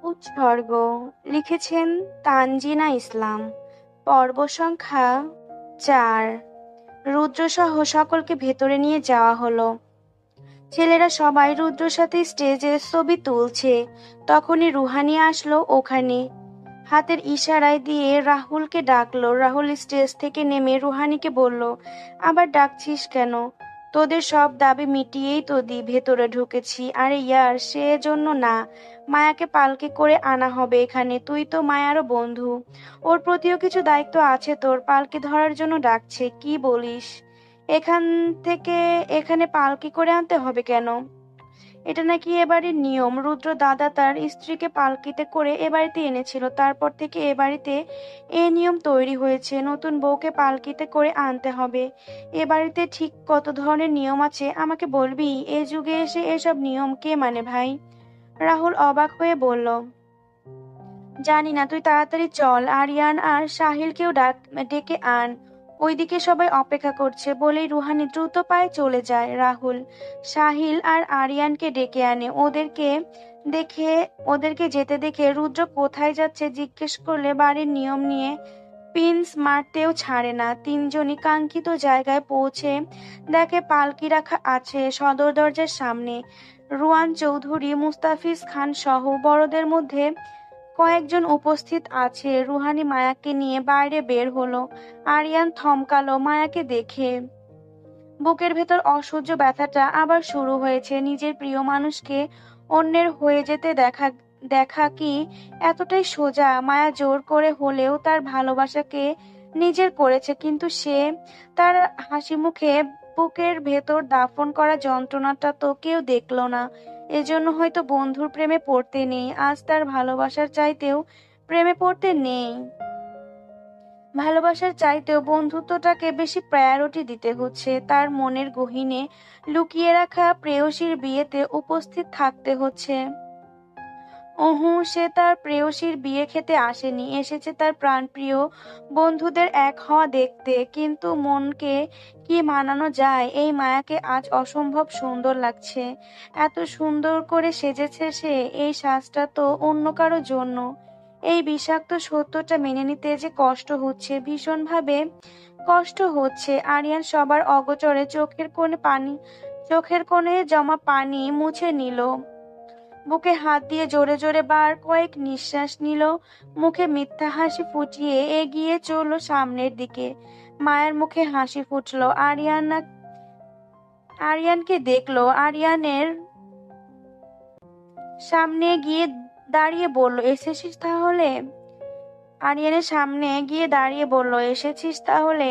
উৎসর্গ লিখেছেন তানজিনা ইসলাম। পর্ব সংখ্যা ৪। রুদ্রসহ সকলকে ভেতরে নিয়ে যাওয়া হলো। ছেলেরা সবাই রুদ্রর সাথে স্টেজে ছবি তুলছে। তখনই রুহানি আসলো ওখানে। হাতের ইশারায় দিয়ে রাহুলকে ডাকলো। রাহুল স্টেজ থেকে নেমে রুহানিকে বলল, আবার ডাকছিস কেন? তোদের সব দাবি মিটিয়েই তো ভেতরে ঢুকেছি। আরে ইয়ার, সে জন্য না। মায়াকে পালকি করে আনা হবে এখানে। তুই তো মায়ারও বন্ধু, ওর প্রতিও কিছু দায়িত্ব আছে তোর। পালকি ধরার জন্য ডাকছে, কি বলিস? এখান থেকে এখানে পালকি করে আনতে হবে কেন? এটা নাকি এ বাড়ির নিয়ম। রুদ্র দাদা তার স্ত্রীকে পালকিতে করে এ বাড়িতে এনেছিল। তারপর থেকে এ বাড়িতে এ নিয়ম তৈরি হয়েছে, নতুন বউকে পালকিতে করে আনতে হবে। এ বাড়িতে ঠিক কত ধরনের নিয়ম আছে আমাকে বলবি? এ যুগে এসে এসব নিয়ম কে মানে ভাই? রাহুল অবাক হয়ে বলল, জানি না, তুই তাড়াতাড়ি চল। আরিয়ান আর সাহিলকেও ডেকে আন, ওইদিকে সবাই অপেক্ষা করছে। বলেই রুহানি দ্রুত পায়ে চলে যায়। রাহুল সাহিল আর আরিয়ানকে ডেকে আনে। দেখে ওদেরকে যেতে দেখে রুদ্র কোথায় যাচ্ছে জিজ্ঞেস করলে বাড়ির নিয়ম নিয়ে পিন্স মারতেও ছাড়ে না। তিনজনই কাঙ্ক্ষিত জায়গায় পৌঁছে দেখে পালকি রাখা আছে সদর দরজার সামনে। রুয়ান চৌধুরী, মুস্তাফিজ খান সহ বড়দের মধ্যে কয়েকজন উপস্থিত আছে। রুহানি মায়াকে নিয়ে বাইরে বের হলো। আরিয়ান থমকালো মায়াকে দেখে। বুকের ভেতর অসহ্য ব্যথাটা আবার শুরু হয়েছে। নিজের প্রিয় মানুষকে অন্যের হয়ে যেতে দেখা দেখা কি এতটাই সোজা? মায়া জোর করে হলেও তার ভালোবাসাকে নিজের করেছে, কিন্তু সে তার হাসি মুখে বুকের ভেতর দাফন করা যন্ত্রণাটা তো কেউ দেখলো না। এজন্য হয়তো বন্ধুর প্রেমে পড়তে নেই। আজ তার ভালোবাসার চাইতেও প্রেমে পড়তে নেই। ভালোবাসার চাইতেও বন্ধুত্বটাকে বেশি প্রায়োরিটি দিতে হচ্ছে। তার মনের গহীনে লুকিয়ে রাখা প্রেয়সীর বিয়েতে উপস্থিত থাকতে হচ্ছে। সে তার প্রেয়সীর বিয়ে খেতে আসেনি, এসেছে তার প্রাণপ্রিয় বন্ধুদের এক হওয়া দেখতে। কিন্তু মনকে কি মানানো যায়? এই মায়াকে আজ অসম্ভব সুন্দর লাগছে। এত সুন্দর করে সেজেছে সে। এই সাজটা তো অন্য কারো জন্য। এই বিষাক্ত সত্যটা মেনে নিতে যে কষ্ট হচ্ছে, ভীষণভাবে কষ্ট হচ্ছে। আরিয়ান সবার অগোচরে চোখের কোণে জমা পানি মুছে নিল। বুকে হাত দিয়ে জোরে জোরে বার কয়েক নিঃশ্বাস নিল। মুখে মিথ্যা হাসি ফুটিয়ে এগিয়ে চলল সামনের দিকে। মায়ের মুখে হাসি ফুটলো। আরিয়ানকে দেখলো। সামনে গিয়ে দাঁড়িয়ে বলল, এসেছিস তাহলে? আরিয়ানের সামনে গিয়ে দাঁড়িয়ে বলল, এসেছিস তাহলে?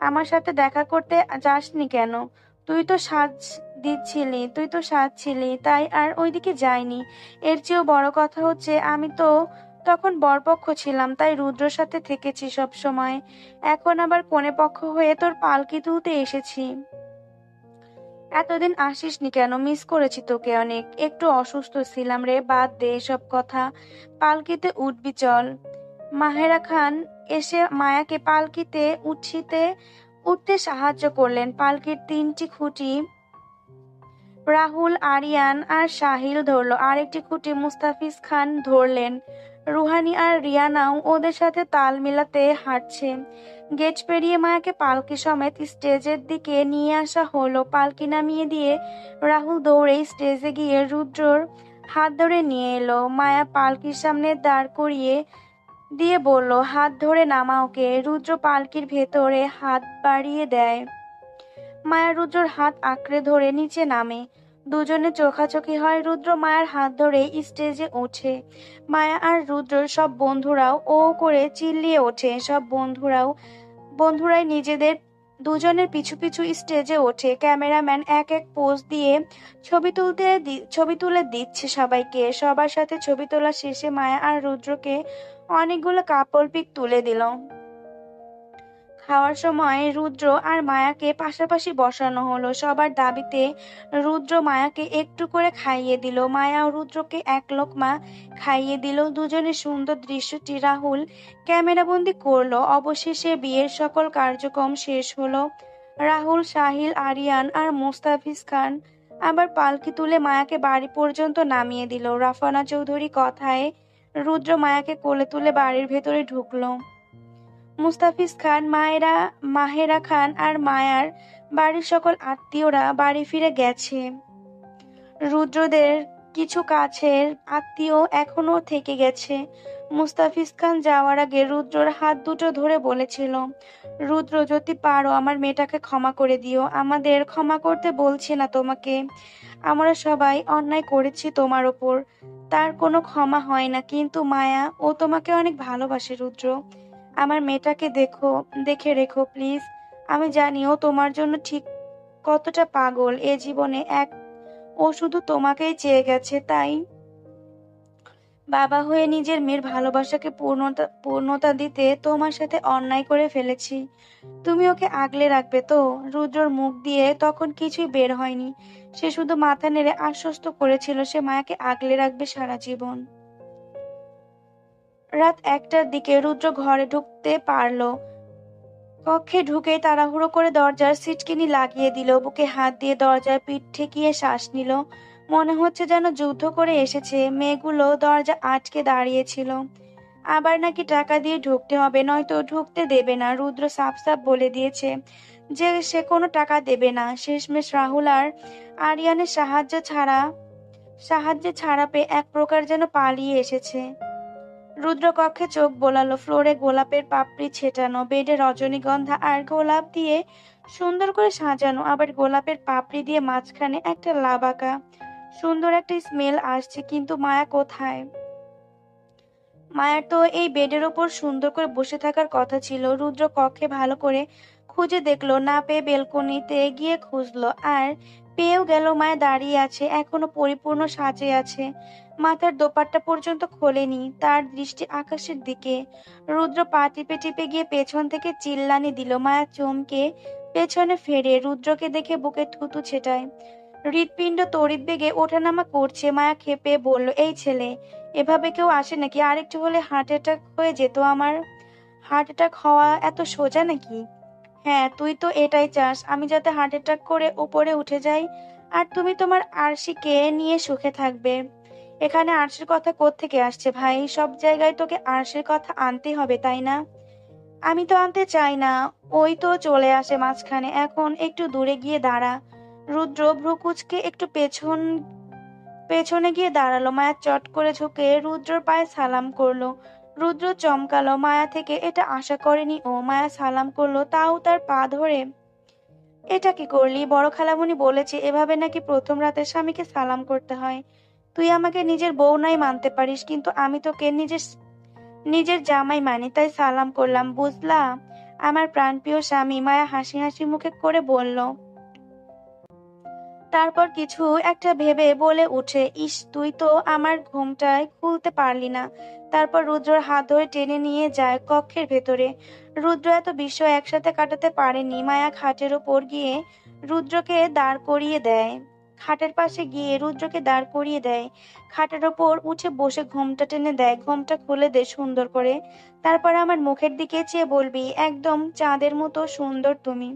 আমার সাথে দেখা করতে যাসনি কেন? তুই তো সাজছিলি, তাই আর ওইদিকে যাইনি। এর চেয়েও বড় কথা হচ্ছে, আমি তো তখন বরপক্ষ ছিলাম, তাই রুদ্রর সাথে থেকেছি সব সময়। এখন আবার কনেপক্ষ হয়ে তোর পালকি তুলতে এসেছি। এতদিন আসিসনি কেন? মিস করেছি তোকে অনেক। একটু অসুস্থ ছিলাম রে। বাদ দে এসব কথা, পালকিতে উঠবি চল। মাহেরা খান এসে মায়াকে পালকিতে উঠতে সাহায্য করলেন। পালকির 3টি খুঁটি রাহুল, আরিয়ান আর সাহিল ধরল, আরেকটি খুঁটি মুস্তাফিজ খান ধরলেন। রুহানি আর রিয়ানাও ওদের সাথে তাল মিলাতে হাঁটছে। গেট পেরিয়ে মায়াকে পালকি সমেত স্টেজের দিকে নিয়ে আসা হলো। পালকি নামিয়ে দিয়ে রাহুল দৌড়ে স্টেজে গিয়ে রুদ্রর হাত ধরে নিয়ে এলো। মায়া পালকির সামনে দাঁড় করিয়ে দিয়ে বলল, হাত ধরে নামা ওকে। রুদ্র পালকির ভেতরে হাত বাড়িয়ে দেয়। মায়া রুদ্রর হাত আঁকড়ে ধরে নিচে নামে। দুজনে চোখাচোখি হয়। রুদ্র মায়ার হাত ধরে স্টেজে ওঠে। মায়া আর রুদ্রর সব বন্ধুরাও ও করে চিল্লিয়ে ওঠে। সব বন্ধুরাই নিজেদের দুজনের পিছু পিছু স্টেজে ওঠে। ক্যামেরাম্যান এক এক পোজ দিয়ে ছবি তুলে দিচ্ছে সবাইকে। সবার সাথে ছবি তোলা শেষে মায়া আর রুদ্রকে অনেকগুলো কাপল পিক তুলে দিল। খাওয়ার সময় রুদ্র আর মায়াকে পাশাপাশি বসানো হলো। সবার দাবিতে রুদ্র মায়াকে একটু করে খাইয়ে দিল। মায়া ও রুদ্রকে এক লোকমা খাইয়ে দিল। দুজনের সুন্দর দৃশ্যটি রাহুল ক্যামেরাবন্দি করলো। অবশেষে বিয়ের সকল কার্যক্রম শেষ হলো। রাহুল, সাহিল, আরিয়ান আর মোস্তাফিজ খান আবার পালকি তুলে মায়াকে বাড়ি পর্যন্ত নামিয়ে দিল। রাফানা চৌধুরী কথায় রুদ্র মায়াকে কোলে তুলে বাড়ির ভেতরে ঢুকলো। মুস্তাফিজ খান, মাহেরা খান আর মায়ার বাড়ির সকল আত্মীয়রা বাড়ি ফিরে গেছে। রুদ্রদের কিছু কাছের আত্মীয় এখনো থেকে গেছে। মুস্তাফিজ খান যাওয়ার আগে রুদ্রর হাত দুটো ধরে বলেছিল, রুদ্র, যদি পারো আমার মেয়েটাকে ক্ষমা করে দিও। আমাদের ক্ষমা করতে বলছি না তোমাকে, আমরা সবাই অন্যায় করেছি তোমার ওপর, তার কোনো ক্ষমা হয় না। কিন্তু মায়া, ও তোমাকে অনেক ভালোবাসে রুদ্র। আমার মেয়েটাকে দেখে রেখো প্লিজ। আমি জানি ও তোমার জন্য ঠিক কতটা পাগল। এ জীবনে ও শুধু তোমাকেই চেয়ে গেছে, তাই বাবা হয়ে নিজের মেয়ের ভালোবাসাকে পূর্ণতা দিতে তোমার সাথে অন্যায় করে ফেলেছি। তুমি ওকে আগলে রাখবে তো? রুদ্রর মুখ দিয়ে তখন কিছুই বের হয়নি। সে শুধু মাথা নেড়ে আশ্বস্ত করেছিল সে মায়াকে আগলে রাখবে সারা জীবন। রাত 1টার দিকে রুদ্র ঘরে ঢুকতে পারল। কক্ষে ঢুকেই তাড়াহুড়ো করে দরজার সিটকিনি লাগিয়ে দিল, বুকে হাত দিয়ে দরজার পিঠ ঠেকিয়ে শ্বাস নিল। মনে হচ্ছে যেন যুদ্ধ করে এসেছে। মেয়েগুলো দরজা আটকে দাঁড়িয়েছিল। আবার নাকি টাকা দিয়ে ঢুকতে হবে, নয়তো ঢুকতে দেবে না। রুদ্র সাফ সাফ বলে দিয়েছে যে সে কোনো টাকা দেবে না। শেষমেশ রাহুল আর আরিয়ানের সাহায্যে ছাড়া পেয়ে এক প্রকার যেন পালিয়ে এসেছে। রুদ্র কক্ষে চোখ বোলালো। ফ্লোরে গোলাপের পাপড়ি ছেটানো, বেডে রজনীগন্ধা আর গোলাপ দিয়ে সুন্দর করে সাজানো, আবার গোলাপের পাপড়ি দিয়ে মাঝখানে একটা লাভ আঁকা। সুন্দর একটা স্মেল আসছে, কিন্তু মায়া কোথায়? মায়ার তো এই বেডের ওপর সুন্দর করে বসে থাকার কথা ছিল। রুদ্র কক্ষে ভালো করে খুঁজে দেখলো, না পেয়ে বেলকনিতে গিয়ে খুঁজলো, আর পেয়েও গেল। মায়া দাঁড়িয়ে আছে, এখনো পরিপূর্ণ সাজে আছে। মাথার দোপাট্টা পর্যন্ত খোলেনি। তার দৃষ্টি আকাশের দিকে। রুদ্র পা টিপে টিপে গিয়ে পেছন থেকে চিল্লানি দিল। মায়া চমকে পেছনে ফেরে রুদ্রকে দেখে বুকে থুতু ছেটায়। হৃৎপিণ্ড তড়িৎ বেগে ওঠানামা করছে। মায়া ক্ষেপে বলল, এই ছেলে, এভাবে কেউ আসে নাকি? আরেকটু হলে হার্ট অ্যাটাক হয়ে যেত আমার। হার্ট অ্যাটাক হওয়া এত সোজা নাকি? হ্যাঁ, তুই তো এটাই চাস, আমি যাতে হার্ট অ্যাটাক করে উপরে উঠে যাই, আর তুমি তোমার আরশিকে নিয়ে সুখে থাকবে। এখানে আরশির কথা কোত্থেকে আসছে ভাই? সব জায়গায় তোকে আরশির কথা আনতে হবে, তাই না? আমি তো আনতে চাই না, ওই তো চলে আসে মাঝখানে। এখন একটু দূরে গিয়ে দাঁড়া। রুদ্র ভ্রু কুঁচকে একটু পেছনে গিয়ে দাঁড়ালো। মায়া চট করে ঝুঁকে রুদ্রর পায়ে সালাম করলো। রুদ্র চমকালো, মায়া থেকে এটা আশা করেনি ও। মায়া সালাম করলো, তাও তার পা ধরে। এটা কি করলি? বড় খালামণি বলেছে এভাবে নাকি প্রথম রাতে স্বামীকে সালাম করতে হয়। তুই আমাকে নিজের বউ নাই মানতে পারিস, কিন্তু আমি তোকে নিজের জামাই মানি, তাই সালাম করলাম, বুঝলা আমার প্রাণপ্রিয় স্বামী। মায়া হাসি হাসি মুখে করে বলল। তারপর কিছু একটা ভেবে বলে উঠে, ইস, তুই তো আমার ঘুমটায় খুলতে পারলি না। তারপর রুদ্রর হাত ধরে টেনে নিয়ে যায় কক্ষের ভেতরে। রুদ্র এত বিস্ময় একসাথে কাটাতে পারেনি। মায়া খাটের ওপর গিয়ে রুদ্রকে দাঁড় করিয়ে দেয়। খাটের পাশে গিয়ে রুদ্রকে দাঁড় করিয়ে দেয়। খাটের ওপর উঠে বসে ঘোমটা টেনে দেয়। ঘোমটা খুলে দে সুন্দর করে। তারপর আমার মুখের দিকে চেয়ে বলবি, একদম চাঁদের মতো সুন্দর তুমি।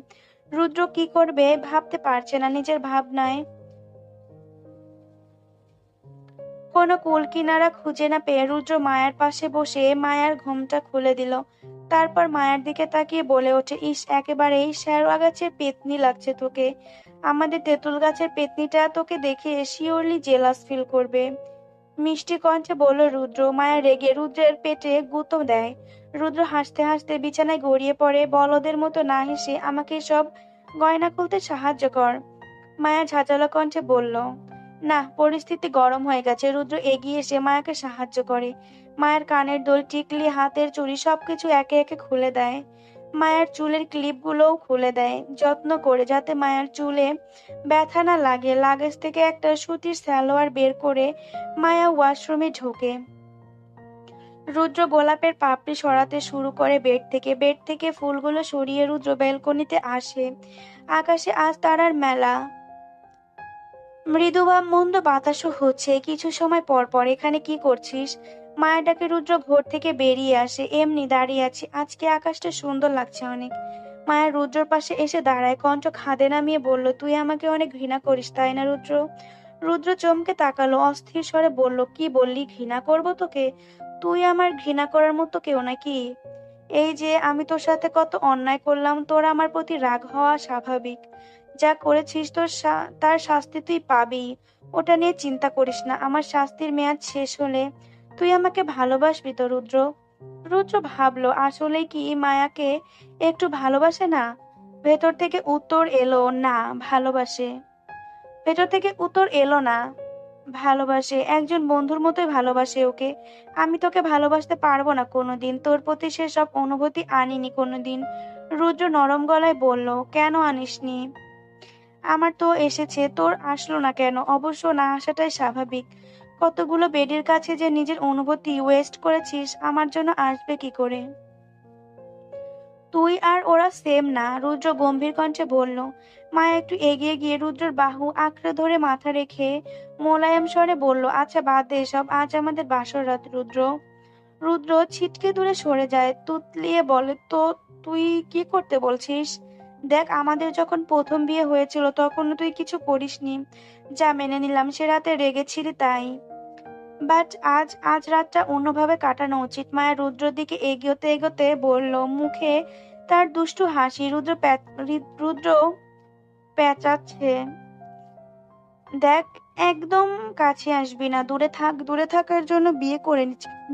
রুদ্র কি করবে ভাবতে পারছে না। নিজের ভাবনায় কোনো কুল কিনারা খুঁজে না পেয়ে রুদ্র মায়ার পাশে বসে মায়ার ঘোমটা খুলে দিল। তারপর মায়ার দিকে তাকিয়ে বলে ওঠে, ইস, একেবারেই শেওড়া গাছের পেতনি লাগছে তোকে। আমাদের তেঁতুল গাছের পেতনিটা তোকে দেখে শিওরলি জেলাস ফিল করবে। মিষ্টি কণ্ঠে বলল রুদ্র। মায়া রেগে রুদ্রের পেটে গুঁতো দেয়। রুদ্র হাসতে হাসতে বিছানায় গড়িয়ে পড়ে। বলদের মতো না হেসে আমাকে সব গয়না খুলতে সাহায্য কর। মায়া ঝাঁঝালো কণ্ঠে বলল। না, পরিস্থিতি গরম হয়ে গেছে। রুদ্র এগিয়ে এসে মায়াকে সাহায্য করে। মায়ের কানের দুল, টিকলি, হাতের চুড়ি সবকিছু একে একে খুলে দেয়। মায়ের চুলের ক্লিপগুলোও খুলে দেয় যত্ন করে, যাতে মায়ের চুলে ব্যথা না লাগে। লাগেজ থেকে একটা সুতির সালোয়ার বের করে মায়া ওয়াশরুমে ঢোকে। রুদ্র গোলাপের পাপড়ি সরাতে শুরু করে বেড থেকে ফুলগুলো সরিয়ে রুদ্র ব্যালকনিতে আসে। আকাশে আজ তারার মেলা। মৃদু বা মন্দ বাতাসও হচ্ছে। কিছু সময় পর পর, এখানে কি করছিস? মায়ের ডাকে রুদ্র ঘর থেকে বেরিয়ে আসে। এমনি দাঁড়িয়ে আছি, আজকে আকাশটা সুন্দর লাগছে অনেক। মায়ের রুদ্রর পাশে এসে দাঁড়ায়, কণ্ঠ খাদে নামিয়ে বলল, তুই আমাকে অনেক ঘৃণা করিস তাই না রুদ্র? রুদ্র চমকে তাকালো, অস্থির স্বরে বলল, কি বললি? ঘৃণা করব তোকে? তুই আমার ঘৃণা করার মতো কেউ নাকি? এই যে আমি তোর সাথে কত অন্যায় করলাম, তোর আমার প্রতি রাগ হওয়া স্বাভাবিক। যা করেছিস তার শাস্তি তুই পাবি। ওটা নিয়ে চিন্তা করিস না। আমার শাস্তির মেয়াদ শেষ হলে তুই আমাকে ভালোবাসবি তো রুদ্র? রুদ্র ভাবলো, আসলেই কি মায়াকে একটু ভালোবাসে না? ভেতর থেকে উত্তর এলো, না, ভালোবাসে। ভেতর থেকে উত্তর এলো, না, ভালোবাসে। একজন বন্ধুর মতোই ভালোবাসে ওকে। আমি তোকে ভালোবাসতে পারবো না কোনোদিন। তোর প্রতি সেসব অনুভূতি আনিনি কোনোদিন। রুদ্র নরম গলায় বলল, কেন আনিসনি? আমার তো এসেছে, তোর আসলো না কেন? অবশ্য না আসাটাই স্বাভাবিক। কতগুলো বেডের কাছে যে নিজের অনুভূতি ওয়েস্ট করেছিস, আমার জন্য আসবে কি করে? তুই আর ওরা সেম না, রুদ্র গম্ভীর কণ্ঠে বলল। মায়া একটু এগিয়ে গিয়ে রুদ্রর বাহু আঁকড়ে ধরে মাথা রেখে মোলায়েম স্বরে বলল, আচ্ছা বাদ দে এসব, আজ আমাদের বাসর রাত রুদ্র। রুদ্র ছিটকে দূরে সরে যায়, তুতলিয়ে বলে, তো তুই কি করতে বলছিস? দেখ, আমাদের যখন প্রথম বিয়ে হয়েছিল তখনও তুই কিছু করিসনি। যা মেনে নিলাম, সে রাতে রেগেছিলি তাই। বাট আজ আজ রাতটা অন্যভাবে কাটানো উচিত। মায়া রুদ্রর দিকে এগোতে এগোতে বলল, মুখে তার দুষ্টু হাসি। রুদ্র পেঁচাচ্ছে, দেখ, একদম কাছে আসবি না, দূরে থাক। দূরে থাকার জন্য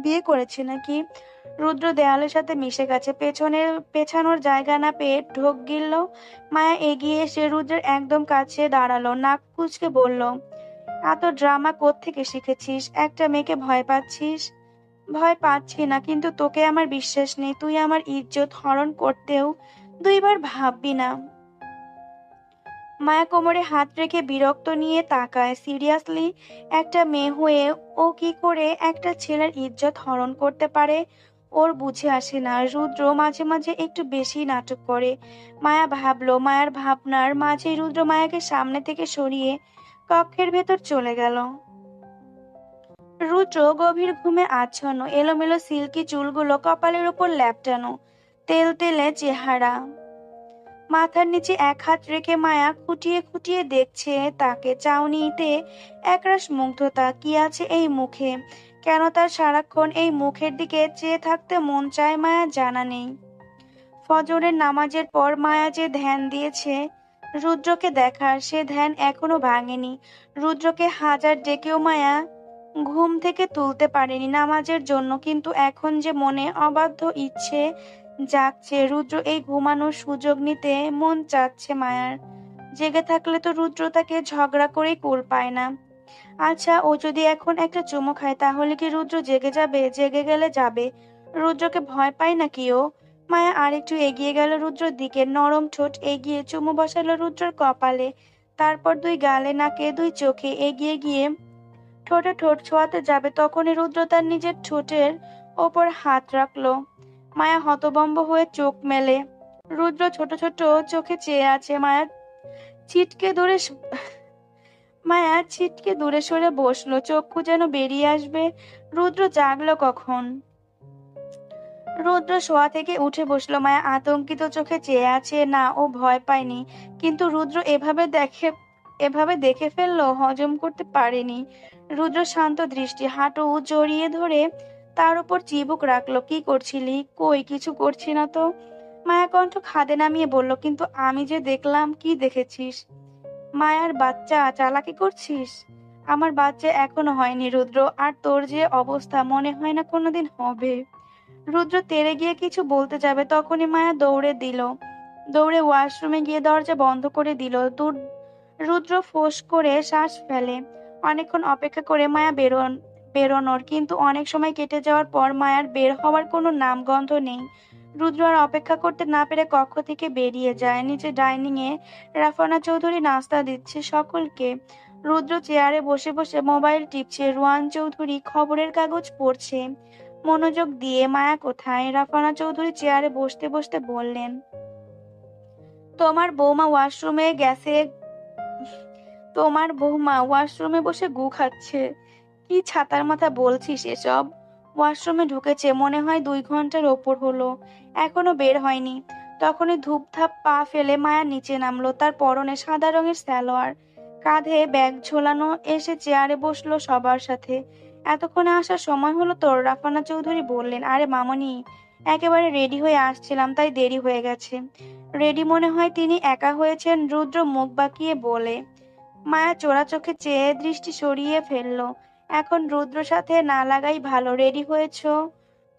বিয়ে করেছি নাকি? রুদ্র দেয়ালের সাথে মিশে গেছে, পেছানোর জায়গা না পেয়ে ঢোক গিলল। মায়া এগিয়ে এসে রুদ্রের একদম কাছে দাঁড়ালো, নাক কুঁচকে বলল, এত ড্রামা কোত্থেকে শিখেছিস? একটা মেয়েকে ভয় পাচ্ছিস? ভয় পাচ্ছি না, কিন্তু তোকে আমার বিশ্বাস নেই। তুই আমার ইজ্জত হরণ করতেও দুইবার ভাববি না। মায়া কোমরে হাত রেখে বিরক্ত নিয়ে তাকায়। সিরিয়াসলি, একটা মেয়ে হয়ে ও কি করে একটা ছেলের ইজ্জত হরণ করতে পারে? ওর বুঝে আসে না। রুদ্র মাঝে মাঝে একটু বেশি নাটক করে। মায়া ভাবলো, মায়ার ভাবনার মাঝে রুদ্র মায়াকে সামনে থেকে সরিয়ে কক্ষের ভেতর চলে গেল। রুদ্র গভীর ঘুমে আচ্ছন্ন, এলোমেলো সিল্কি চুলগুলো কপালের উপর ল্যাপটানো, তেলতেলে চেহারা। মাথার নিচে এক হাত রেখে মায়া খুঁটিয়ে খুঁটিয়ে দেখছে তাকে, চাউনিতে একরাশ মুগ্ধতা। কি আছে এই মুখে? কেন তার সারাক্ষণ এই মুখের দিকে চেয়ে থাকতে মন চায় মায়া জানা নেই। ফজরের নামাজের পর মায়া যে ধ্যান দিয়েছে রুদ্রকে দেখার, সে ধ্যান এখনো ভাঙেনি। রুদ্রকে হাজার ডেকেও মায়া ঘুম থেকে তুলতে পারেনি নামাজের জন্য, কিন্তু এখন যে মনে অবাধ্য ইচ্ছে জাগছে। রুদ্র এই ঘুমানোর সুযোগ নিতে মন চাচ্ছে মায়ার। জেগে থাকলে তো রুদ্র তাকে ঝগড়া করেই কুল পায় না। আচ্ছা, ও যদি এখন একটা চুমু খায় তাহলে কি রুদ্র জেগে যাবে? জেগে গেলে যাবে। রুদ্রকে ভয় পায় নাকি ও? মায়া আরেকটু এগিয়ে গেল রুদ্রর দিকে, নরম ঠোঁট এগিয়ে চুমু বসালো রুদ্রর কপালে, তারপর দুই গালে, নাকে, দুই চোখে এগিয়ে গিয়ে ঠোঁটে ঠোঁট ছোঁয়াতে যাবে তখনই রুদ্র তার নিজের ঠোঁটের ওপর হাত রাখলো। মায়া হতভম্ব হয়ে চোখ মেলে। রুদ্র ছোট ছোট চোখে চেয়ে আছে। ছিটকে দূরে মায়া ছিটকে দূরে সরে বসলো, চক্ষু যেন বেরিয়ে আসবে। রুদ্র জাগলো কখন? রুদ্র শোয়া থেকে উঠে বসলো। মায়া আতঙ্কিত চোখে চেয়ে আছে। না, ও ভয় পায়নি, কিন্তু রুদ্র এভাবে দেখে ফেললো, হজম করতে পারেনি। রুদ্র শান্ত দৃষ্টি, হাঁটু জড়িয়ে ধরে তার উপর চিবুক রাখলো। কি করছিলি? কই, কিছু করছি না তো। মায়া কণ্ঠ খাদে নামিয়ে বলল, কিন্তু আমি যে দেখলাম। কি দেখেছিস? মায়ার বাচ্চা, চালাকি করছিস? আমার বাচ্চা এখনো হয়নি রুদ্র, আর তোর যে অবস্থা মনে হয় না কোনোদিন হবে। রুদ্র তেড়ে গিয়ে কিছু বলতে যাবে তখনই মায়া দৌড়ে ওয়াশরুমে গিয়ে দরজা বন্ধ করে দিল। রুদ্র ফোঁস করে শ্বাস ফেলে। অনেকক্ষণ অপেক্ষা করে মায়া বেরোনোর, কিন্তু অনেক সময় কেটে যাওয়ার পর মায়ার বের হওয়ার কোনো নামগন্ধ নেই। রুদ্র আর অপেক্ষা করতে না পেরে কক্ষ থেকে বেরিয়ে যায়। নিচে ডাইনিং এ রাফানা চৌধুরী নাস্তা দিচ্ছে সকলকে। রুদ্র চেয়ারে বসে বসে মোবাইল টিপছে। রুয়ান চৌধুরী খবরের কাগজ পড়ছে মনোযোগ দিয়ে। মায়া কোথায়? রাফানা চৌধুরী চেয়ারে বসতে বসতে বললেন, তোমার বৌমা ওয়াশরুমে গেছে। তোমার বৌমা ওয়াশরুমে বসে গু খাচ্ছে। কি ছাতার মাথা বলছিস এসব? ওয়াশরুমে ঢুকেছে মনে হয় 2 ঘন্টার ওপর হলো, এখনো বের হয়নি। তখনই ধূপধাপ পা ফেলে মায়া নিচে নামলো। তার পরনে সাদা রঙের সালোয়ার, কাঁধে ব্যাগ ঝোলানো, এসে চেয়ারে বসলো সবার সাথে। এতক্ষণে আসার সময় হলো তোর? রাফানা চৌধুরী বললেন। আরে মামনি, একেবারে রেডি হয়ে আসছিলাম, তাই দেরি হয়ে গেছে। রেডি মনে হয় তিনি একা হয়েছেন, রুদ্র মুখ বাঁকিয়ে বলে। মায়া চোরা চোখে চেয়ে দৃষ্টি সরিয়ে ফেললো। এখন রুদ্র সাথে না লাগাই ভালো। রেডি হয়েছো?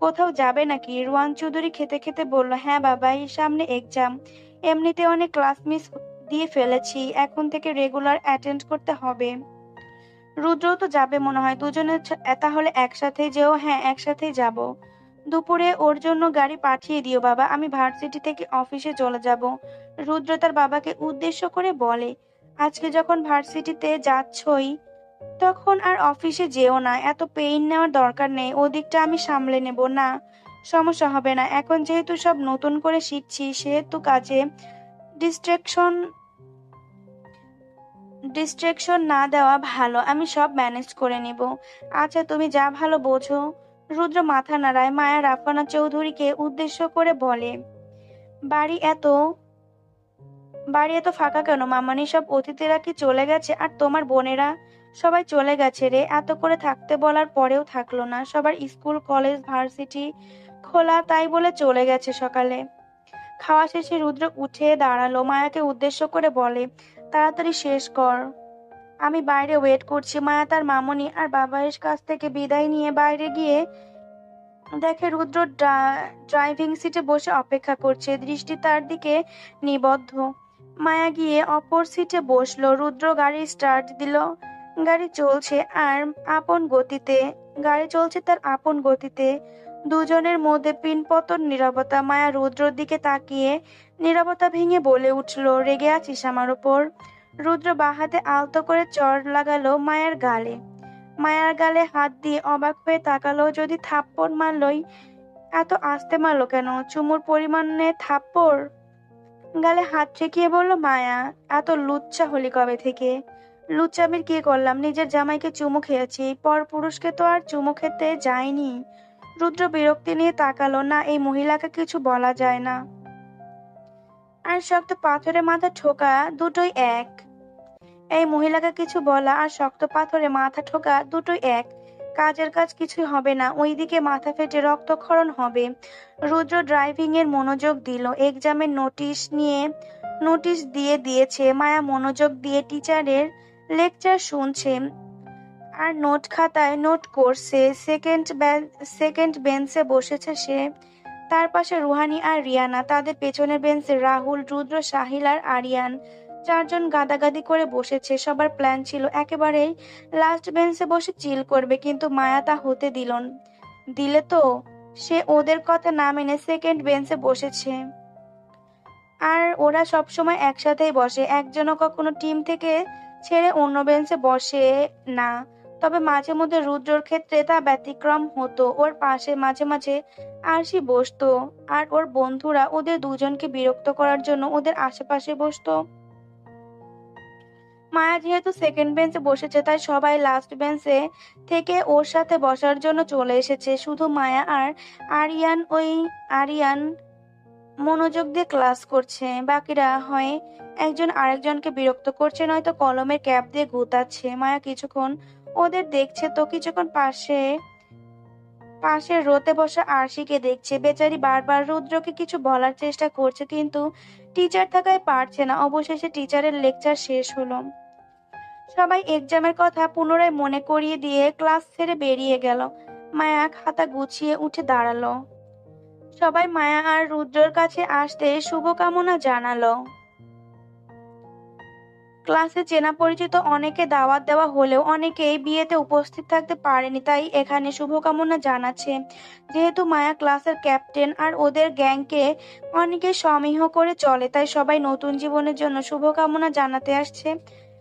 কোথাও যাবে নাকি? রুয়ান চৌধুরী খেতে খেতে বলল, হ্যাঁ বাবা, এই সামনে এক্সাম। এমনিতে অনেক ক্লাস মিস দিয়ে ফেলেছি, এখন থেকে রেগুলার অ্যাটেন্ড করতে হবে। রুদ্রও তো যাবে মনে হয়, দুজনে তাহলে একসাথেই যেও। হ্যাঁ, একসাথেই যাব। দুপুরে ওর জন্য গাড়ি পাঠিয়ে দিও বাবা, আমি ভার্সিটি থেকে অফিসে চলে যাব। রুদ্র তার বাবাকে উদ্দেশ্য করে বলে। আজকে যখন ভার্সিটিতে যাচ্ছই, তখন আর অফিসে যেও না, এত পেইন নেওয়ার দরকার নেই, ওদিকটা আমি সামলে নেব। না, সমস্যা হবে না, এখন যেহেতু সব নতুন করে শিখছি, সেহেতু কাজে ডিস্ট্রাকশন ডিস্ট্রাকশন না দেওয়া ভালো, আমি সব ম্যানেজ করে নিব। আচ্ছা, তুমি যা ভালো বোঝো। রুদ্র মাথা নাড়ায়। মায়া রাফানা চৌধুরীকে উদ্দেশ্য করে বলে, বাড়ি এত বাড়ি এত ফাঁকা কেন মামানি? সব অতিথিরা কি চলে গেছে? আর তোমার বোনেরা? সবাই চলে গেছে রে, এত করে থাকতে বলার পরেও থাকলো না। সবার স্কুল কলেজ ভার্সিটি খোলা, তাই বলে চলে গেছে সকালে। খাওয়া শেষে রুদ্র উঠে দাঁড়ালো, মায়াকে উদ্দেশ্য করে বলে, তাড়াতাড়ি শেষ কর, আমি বাইরে ওয়েট করছি। মায়া তার মামনি আর বাবার কাছ থেকে বিদায় নিয়ে বাইরে গিয়ে দেখে রুদ্র ড্রাইভিং সিটে বসে অপেক্ষা করছে, দৃষ্টি তার দিকে নিবদ্ধ। মায়া গিয়ে অপর সিটে বসলো। রুদ্র গাড়ি স্টার্ট দিল। গাড়ি চলছে আর আপন গতিতে গাড়ি চলছে তার আপন গতিতে। দুজনের মধ্যে পিনপতন নীরবতা। মায়া রুদ্রর দিকে তাকিয়ে নীরবতা ভেঙে বলে উঠল, রেগে আছিস আমার ওপর? রুদ্র বাহাতে আলতো করে চড় লাগালো মায়ার গালে। মায়ার গালে হাত দিয়ে অবাক হয়ে তাকালো। যদি থাপ্পড় মারলই, এত আস্তে মারলো কেন? চুমুর পরিমাণে থাপ্পড়? গালে হাত ঠেকিয়ে বলল মায়া, এত লুচ্চা হলি কবে থেকে? লুচ্চামির কি করলাম? নিজের জামাইকে চুমু খেয়েছি, পর পুরুষকে তো আর চুমু খেতে যায়নি। রুদ্র বিরক্তি নিয়ে তাকালো। না, এই মহিলাকে কিছু বলা যায় না। আর শক্ত পাথরে মাথা ঠোকা দুটোই এক। এই মহিলাকে কিছু বলা আর শক্ত পাথরে মাথা ঠোকা দুটোই এক। কাজের কাজ কিছুই হবে না, ওইদিকে মাথা ফেটে রক্তক্ষরণ হবে। রুদ্র ড্রাইভিং এর মনোযোগ দিল। এক্সামের নোটিশ দিয়ে দিয়েছে। মায়া মনোযোগ দিয়ে টিচারের লেকচার শুনছে আর নোট খাতায় নোট করছে। সেকেন্ড বেঞ্চে বসেছে সে। তার পাশে রুহানি আর রিয়ানা, তাদের পেছনের বেঞ্চে রাহুল, রুদ্র, সাহিল আর আরিয়ান। চারজন গাদাগাদি করে বসেছে। সবার প্ল্যান ছিল একেবারেই লাস্ট বেঞ্চে বসে চিল করবে, কিন্তু মায়া তা হতে দিলে তো। সে ওদের কথা না মেনে সেকেন্ড বেঞ্চে বসেছে। আর ওরা সবসময় একসাথেই বসে, একজনও কখনো টিম থেকে ছেড়ে অন্য বেঞ্চে বসে না। তবে মাঝে মধ্যে রুদ্রর ক্ষেত্রে তা ব্যতিক্রম হতো। ওর পাশে মাঝে মাঝে আরশি বসতো, আর ওর বন্ধুরা ওদের দুজনকে বিরক্ত করার জন্য ওদের আশেপাশে বসতো। মায়া যেহেতু সেকেন্ড বেঞ্চে বসেছে, তাই সবাই লাস্ট বেঞ্চে থেকে ওর সাথে বসার জন্য চলে এসেছে। শুধু মায়া আর আরিয়ান মনোযোগ দিয়ে ক্লাস করছে, বাকিরা হয় একজন আরেকজনকে বিরক্ত করছে, নয়তো কলমের ক্যাপ দিয়ে গুতাচ্ছে। মায়া কিছুক্ষণ ওদের দেখছে, তো কিছুক্ষণ পাশে রোতে বসা আরশিকে দেখছে। বেচারি বারবার রুদ্রকে কিছু বলার চেষ্টা করছে, কিন্তু টিচার থাকায় পারছে না। অবশেষে টিচারের লেকচার শেষ হলো। সবাই এক্সামের কথা পুনরায় মনে করিয়ে দিয়ে ক্লাস ছেড়ে বেরিয়ে গেল। মায়া খাতা গুছিয়ে উঠে দাঁড়ালো। সবাই মায়া আর রুদ্রর কাছে আসতে শুভকামনা জানালো। ক্লাসে চেনা পরিচিত অনেকে দাওয়াত দেওয়া হলেও অনেকেই বিয়েতে উপস্থিত থাকতে পারেনি, তাই এখানে শুভকামনা জানাচ্ছে। যেহেতু মায়া ক্লাসের ক্যাপ্টেন আর ওদের গ্যাংকে অনেকে সমীহ করে চলে, তাই সবাই নতুন জীবনের জন্য শুভকামনা জানাতে আসছে।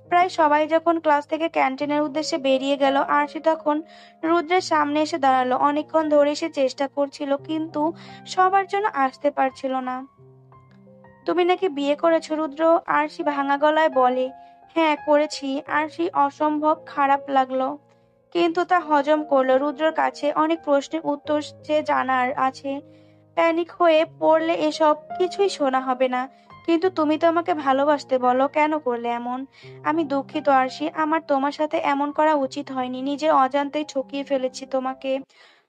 প্রায় সবাই যখন ক্লাস থেকে ক্যান্টিনের উদ্দেশ্যে বেরিয়ে গেল, আরশি তখন রুদ্রের সামনে এসে দাঁড়ালো। অনেকক্ষণ ধরে সে চেষ্টা করছিল, কিন্তু সবার জন্য আসতে পারছিল না। তুমি নাকি বিয়ে করেছো রুদ্র? আরশি ভাঙা গলায় বলে। হ্যাঁ, করেছি। আরশি অসম্ভব খারাপ লাগলো, কিন্তু তা হজম করলো। রুদ্রর কাছে অনেক প্রশ্নের উত্তর যে জানার আছে। প্যানিক হয়ে পড়লে এসব কিছুই শোনা হবে না। কিন্তু তুমি তো আমাকে ভালোবাসতে, বলো কেন করলে এমন? আমি দুঃখিত আরশি, আমার তোমার সাথে এমন করা উচিত হয়নি। নিজের অজান্তেই ঠকিয়ে ফেলেছি তোমাকে।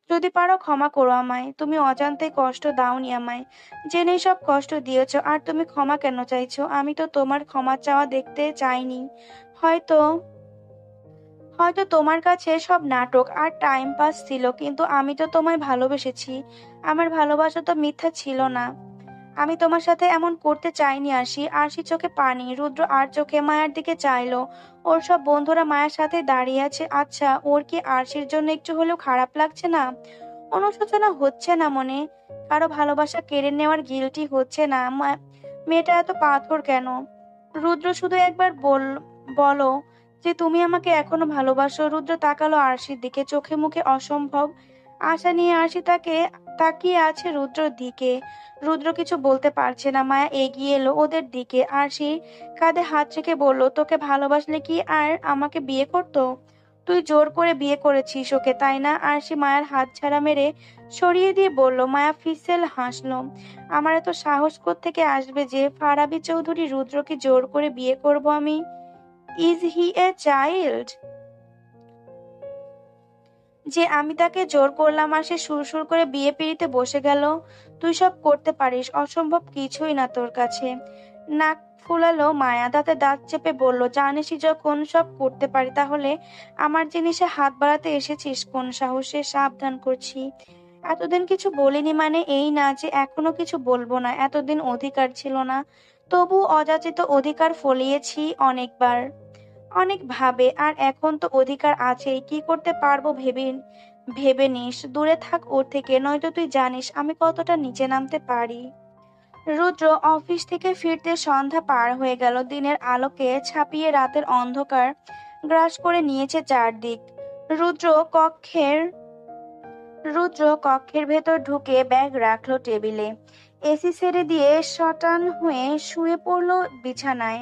যদি পারো ক্ষমা করো আমায়। তুমি অজান্তেই কষ্ট দাওনি আমায়, জেনেই সব কষ্ট দিয়েছো। আর তুমি ক্ষমা কেন চাইছো? আমি তো তোমার ক্ষমা চাওয়া দেখতে চাইনি। হয়তো হয়তো তোমার কাছে সব নাটক আর টাইম পাস ছিল, কিন্তু আমি তো তোমায় ভালোবেসেছি। আমার ভালোবাসা তো মিথ্যা ছিল না। আমি তোমার সাথে এমন করতে চাইনি আরশি। আরশি চোখে পানি, রুদ্র আর চোখে মায়ার দিকে চাইলো। ওর সব বন্ধুরা মায়ের সাথে দাঁড়িয়ে আছে। আচ্ছা, ওর কি আরশির জন্য একটু হলেও খারাপ লাগছে না? অনুশোচনা হচ্ছে না মনে? কারো ভালোবাসা কেড়ে নেওয়ার গিল্টি হচ্ছে না? মেয়েটা এত পাথর কেন? রুদ্র শুধু একবার বলো যে তুমি আমাকে এখনো ভালোবাসো। রুদ্র তাকালো আরশির দিকে, চোখে মুখে অসম্ভব আশা নিয়ে। আরশি তাকে তাকিয়ে আছে রুদ্রর দিকে। রুদ্র কিছু বলতে পারছে না। মায়া এগিয়ে এলো ওদের দিকে। আরশি কাঁধে হাত রেখে বলল, তোকে ভালোবাসলে কি আর আমাকে বিয়ে করতো? তুই জোর করে বিয়ে করেছিস ওকে, তাই না? আরশি মায়ার হাত ছাড়া মেরে সরিয়ে দিয়ে বলল। মায়া ফিসেল হাসলো। আমার এত সাহস কোত্থেকে আসবে যে ফারাবী চৌধুরী রুদ্রকে জোর করে বিয়ে করব আমি? ইজ হি এ চাইল্ড যে আমি তাকে জোর করলাম আর সে সুরসুর করে বিয়ে পিড়িতে বসে গেল? তুই সব করতে পারিস, অসম্ভব কিছুই না তোর কাছে। নাক ফুলালো মায়া, দাঁতে দাঁত চেপে বলল, জানিসই যখন সব করতে পারি, তাহলে আমার জিনিসে হাত বাড়াতে এসেছিস কোন সাহসে? সাবধান করছি, এতদিন কিছু বলিনি মানে এই না যে এখনো কিছু বলবো না। এতদিন অধিকার ছিল না, তবু অযাচিত অধিকার ফলিয়েছি অনেকবার, অনেক ভাবে। আর এখন তো অধিকার আছেই, কি করতে পারবো ভেবে ভেবে নিস। দূরে থাক ওর থেকে, নয়তো তুই জানিস আমি কতটা নিচে নামতে পারি। রুদ্র অফিস থেকে ফিরতে সন্ধ্যা পার হয়ে গেল। দিনের আলোকে ছাপিয়ে রাতের অন্ধকার গ্রাস করে নিয়েছে চারদিক। রুদ্র কক্ষের রুদ্র কক্ষের ভেতর ঢুকে ব্যাগ রাখলো টেবিলে। এসি ছেড়ে দিয়ে শটান হয়ে শুয়ে পড়লো বিছানায়।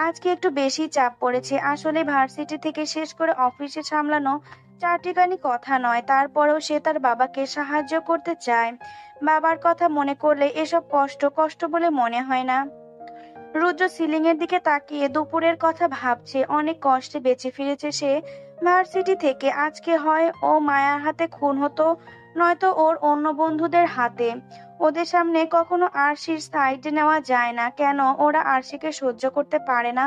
আজকে একটু বেশি চাপ পড়েছে আসলে। ভার্সিটি থেকে শেষ করে অফিসে সামলানো চারটিখানি কথা নয়। তারপরেও সে তার বাবাকে সাহায্য করতে চায়। বাবার কথা মনে করলে এসব কষ্ট কষ্ট বলে মনে হয় না। রুদ্র সিলিং এর দিকে তাকিয়ে দুপুরের কথা ভাবছে। অনেক কষ্টে বেঁচে ফিরেছে সে ভার্সিটি থেকে। আজকে হয় ও মায়ার হাতে খুন হতো, নয়তো ওর অন্য বন্ধুদের হাতে। ওদের সামনে কখনো আরশির সাইড নেওয়া যায় না। কেন ওরা আরশিকে সহ্য করতে পারে না?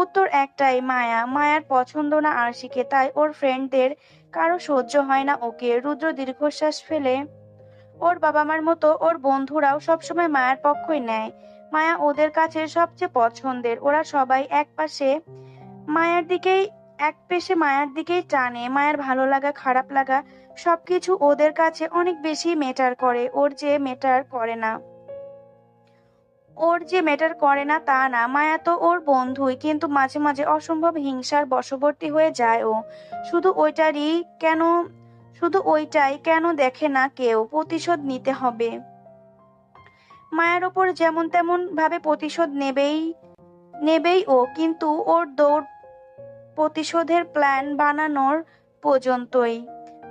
উত্তর একটাই, মায়া। মায়ার পছন্দ না আরশিকে, তাই ওর ফ্রেন্ডদের কারো সহ্য হয় না ওকে। রুদ্র দীর্ঘশ্বাস ফেলে, ওর বাবা মার মতো ওর বন্ধুরাও সবসময় মায়ার পক্ষই নেয়। মায়া ওদের কাছে সবচেয়ে পছন্দের। ওরা সবাই মায়ার দিকেই এক পেশে মায়ার দিকেই টানে। মায়ের ভালো লাগা খারাপ লাগা সবকিছু ওদের কাছে অনেক বেশি ম্যাটার করে। ওর যে ম্যাটার করে না তা না। মায়া তো ওর বন্ধুই, কিন্তু মাঝে মাঝে অসম্ভব হিংসার বশবর্তী হয়ে যায় ও। শুধু ওইটারই কেন শুধু ওইটাই কেন দেখে না কেউ? প্রতিশোধ নিতে হবে। মায়ের ওপর যেমন তেমন ভাবে প্রতিশোধ নেবেই নেবেই ও, কিন্তু ওর দৌড় প্রতিশোধের প্ল্যান বানানোর পর্যন্তই।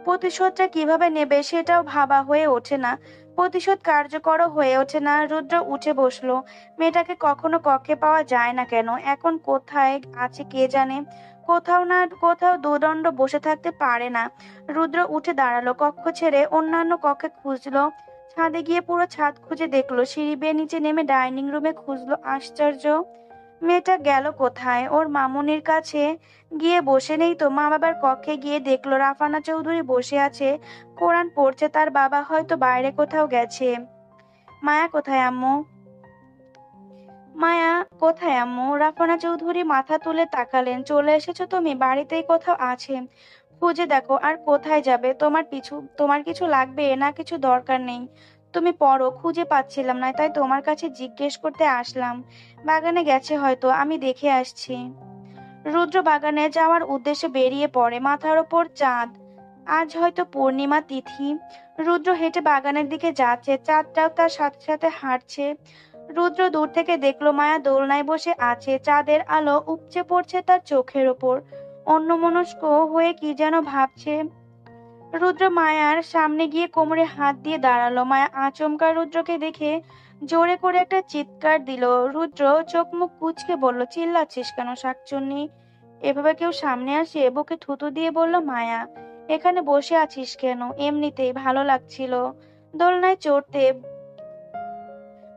প্রতিশোধটা কিভাবে নেবে সেটাও ভাবা হয়ে ওঠে না। প্রতিশোধ কার্যকরও হয়ে ওঠে না। রুদ্র উঠে বসলো। মেয়েটাকে কখনো কক্ষে পাওয়া যায় না কেন? এখন কোথায় আছে কে জানে। কোথাও না কোথাও দুদণ্ড বসে থাকতে পারে না। রুদ্র উঠে দাঁড়ালো। কক্ষ ছেড়ে অন্যান্য কক্ষে খুঁজলো। ছাদে গিয়ে পুরো ছাদ খুঁজে দেখলো। সিঁড়ি বেয়ে নিচে নেমে ডাইনিং রুমে খুঁজলো। আশ্চর্য, মেয়েটা গেল কোথায়? ওর মামুনির কাছে গিয়ে বসে নেই তো? মা বাবার কক্ষে গিয়ে দেখলো রাফানা চৌধুরী বসে আছে, কোরআন পড়ছে। তার বাবা হয়তো বাইরে কোথাও গেছে। মায়া কোথায় আম্মু? মায়া কোথায় আম্মু? রাফানা চৌধুরী মাথা তুলে তাকালেন। চলে এসেছো তুমি? বাড়িতেই কোথাও আছে, খুঁজে দেখো। আর কোথায় যাবে? তোমার কিছু লাগবে না? কিছু দরকার নেই, তুমি পড়ো। খুঁজে পাচ্ছিলাম না, তাই তোমার কাছে জিজ্ঞেস করতে আসলাম। বাগানে গেছে হয়তো, আমি দেখে আসছি। রুদ্র বাগানে যাওয়ার উদ্দেশ্যে বেরিয়ে পড়ে। মাথার ওপর চাঁদ, আজ হয়তো পূর্ণিমা তিথি। রুদ্র হেঁটে বাগানের দিকে যাচ্ছে, চাঁদটাও তার সাথে সাথে হাঁটছে। রুদ্র দূর থেকে দেখলো মায়া দোলনায় বসে আছে। চাঁদের আলো উপচে পড়ছে তার চোখের ওপর। অন্যমনস্ক হয়ে কি যেন ভাবছে। রুদ্র মায়ার সামনে গিয়ে কোমরে হাত দিয়ে দাঁড়ালো। মায়া আচমকা রুদ্রকে দেখে জোরে করে একটা চিৎকার দিল। রুদ্র চোখ মুখ কুঁচকে বলল, চিল্লাচ্ছিস কেন শাকচুন্নি? এভাবে কেউ সামনে আসে? বুকে থুতু দিয়ে বলল মায়া। এখানে বসে আছিস কেন? এমনিতেই ভালো লাগছিল দোলনায় চড়তে।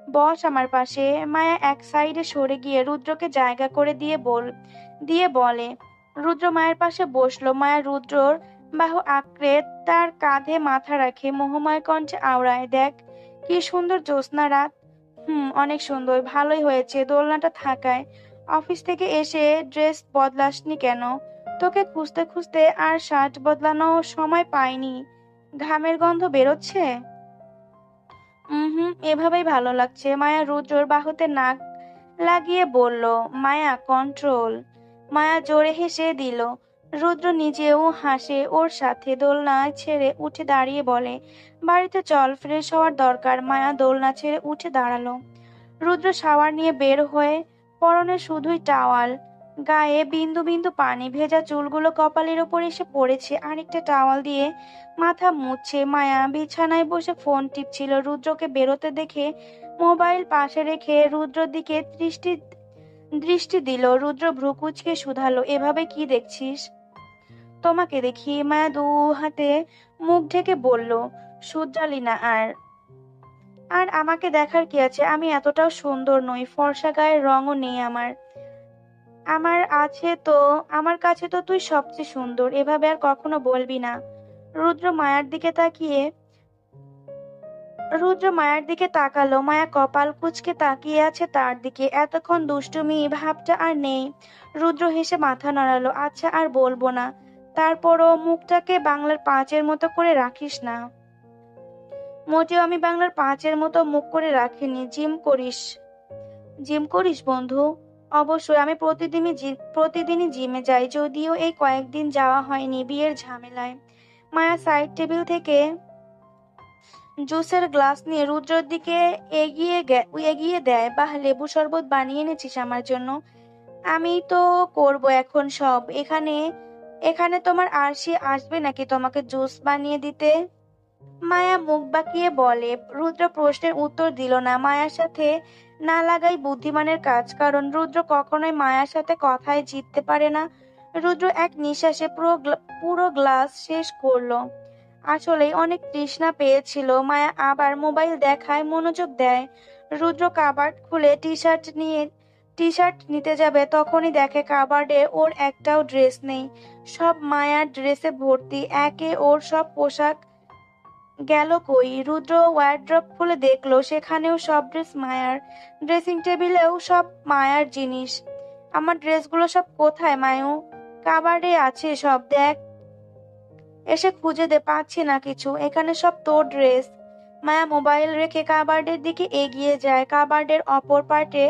বস আমার পাশে। মায়া এক সাইডে সরে গিয়ে রুদ্রকে জায়গা করে দিয়ে বলে। রুদ্র মায়ের পাশে বসলো। মায়া রুদ্রর বাহু আঁকড়ে তার কাঁধে মাথা রাখে মোহময় কণ্ঠে আওড়ায়, দেখ কি সুন্দর জ্যোৎস্না রাত। অনেক সুন্দর, ভালোই হয়েছে দোলনাটা থাকায়। অফিস থেকে এসে ড্রেস বদলাসনি কেন? তোকে খুঁজতে খুঁজতে আর শার্ট বদলানো সময় পাইনি। ঘামের গন্ধ বেরোচ্ছে? এভাবেই ভালো লাগছে। মায়া রুদ্রর বাহুতে নাক লাগিয়ে বলল। মায়া কন্ট্রোল। মায়া জোরে হেসে দিল। রুদ্র নিজেও হাসে ওর সাথে। দোলনায় ছেড়ে উঠে দাঁড়িয়ে বলে, বাড়িতে চল, ফ্রেশ হওয়ার দরকার। মায়া দোলনা ছেড়ে উঠে দাঁড়ালো। রুদ্র শাওয়ার নিয়ে বের হয়ে পরনে শুধুই টাওয়াল, গায়ে বিন্দু বিন্দু পানি, ভেজা চুলগুলো কপালের ওপর এসে পড়েছে। আরেকটা টাওয়াল দিয়ে মাথা মুছছে। মায়া বিছানায় বসে ফোন টিপছিল। রুদ্রকে বেরোতে দেখে মোবাইল পাশে রেখে রুদ্রর দিকে দৃষ্টি দৃষ্টি দিল। রুদ্র ভ্রু কুঁচকে শুধালো, এভাবে কি দেখছিস? তোমাকে দেখি। মায়া দু হাতে মুখ ঢেকে বলল, শুধরালি না আর। আর আমাকে দেখার কি আছে? আমি এতটাও সুন্দর নই, ফর্সা গায়ের রঙও নেই আমার। আমার আছে তো আমার কাছে তো তুই সবচেয়ে সুন্দর। এভাবে আর কখনো বলবি না। রুদ্র মায়ার দিকে তাকিয়ে রুদ্র মায়ের দিকে তাকালো। মায়া কপাল কুঁচকে তাকিয়ে আছে তার দিকে। এতক্ষণ দুষ্টুমি ভাবটা আর নেই। রুদ্র হেসে মাথা নাড়ালো, আচ্ছা আর বলবো না। তারপরও মুখটাকে বাংলার পাঁচের মতো করে রাখিস না। মোটেও আমি বাংলার পাঁচের মতো মুখ করে রাখিনি। জিম করিস বন্ধু? অবশ্যই, আমি প্রতিদিনই জিমে যাই, যদিও এই কয়েকদিন যাওয়া হয়নি বিয়ের ঝামেলায়। মায়া সাইড টেবিল থেকে জুসের গ্লাস নিয়ে রুদ্রর দিকে এগিয়ে দেয়। বাহ, লেবু শরবত বানিয়ে এনেছিস আমার জন্য? আমি তো করব এখন সব। এখানে এখানে তোমার আরশি আসবে নাকি তোমাকে জুস বানিয়ে দিতে? মায়া মুখ বাঁকিয়ে বলে। রুদ্র প্রশ্নের উত্তর দিল না। মায়ার সাথে না লাগাই বুদ্ধিমানের কাজ, কারণ রুদ্র কখনোই মায়ার সাথে কথায় জিততে পারে না। রুদ্র এক নিঃশ্বাসে পুরো গ্লাস শেষ করলো। আসলেই অনেক তৃষ্ণা পেয়েছিল। মায়া আবার মোবাইল দেখায় মনোযোগ দেয়। রুদ্র কাবার্ড খুলে টি শার্ট নিতে যাবে, তখনই দেখে কাবার্ডে ওর একটাও ড্রেস নেই। সব মায়ার ড্রেসে ভর্তি। একে ওর সব পোশাক গেল কই? রুদ্র ওয়ারড্রপ খুলে দেখলো সেখানেও সব ড্রেস মায়ার। ড্রেসিং টেবিলেও সব মায়ার জিনিস। আমার ড্রেসগুলো সব কোথায় মায়ু? কাবার্ডে আছে সব, দেখ, এসে খুঁজে দে। পাচ্ছি না কিছু। এখানে সব তোর ড্রেস। মায়া মোবাইল রেখে কাবার্ডের দিকে এগিয়ে যায়। কাবার্ডের অপর পার্টে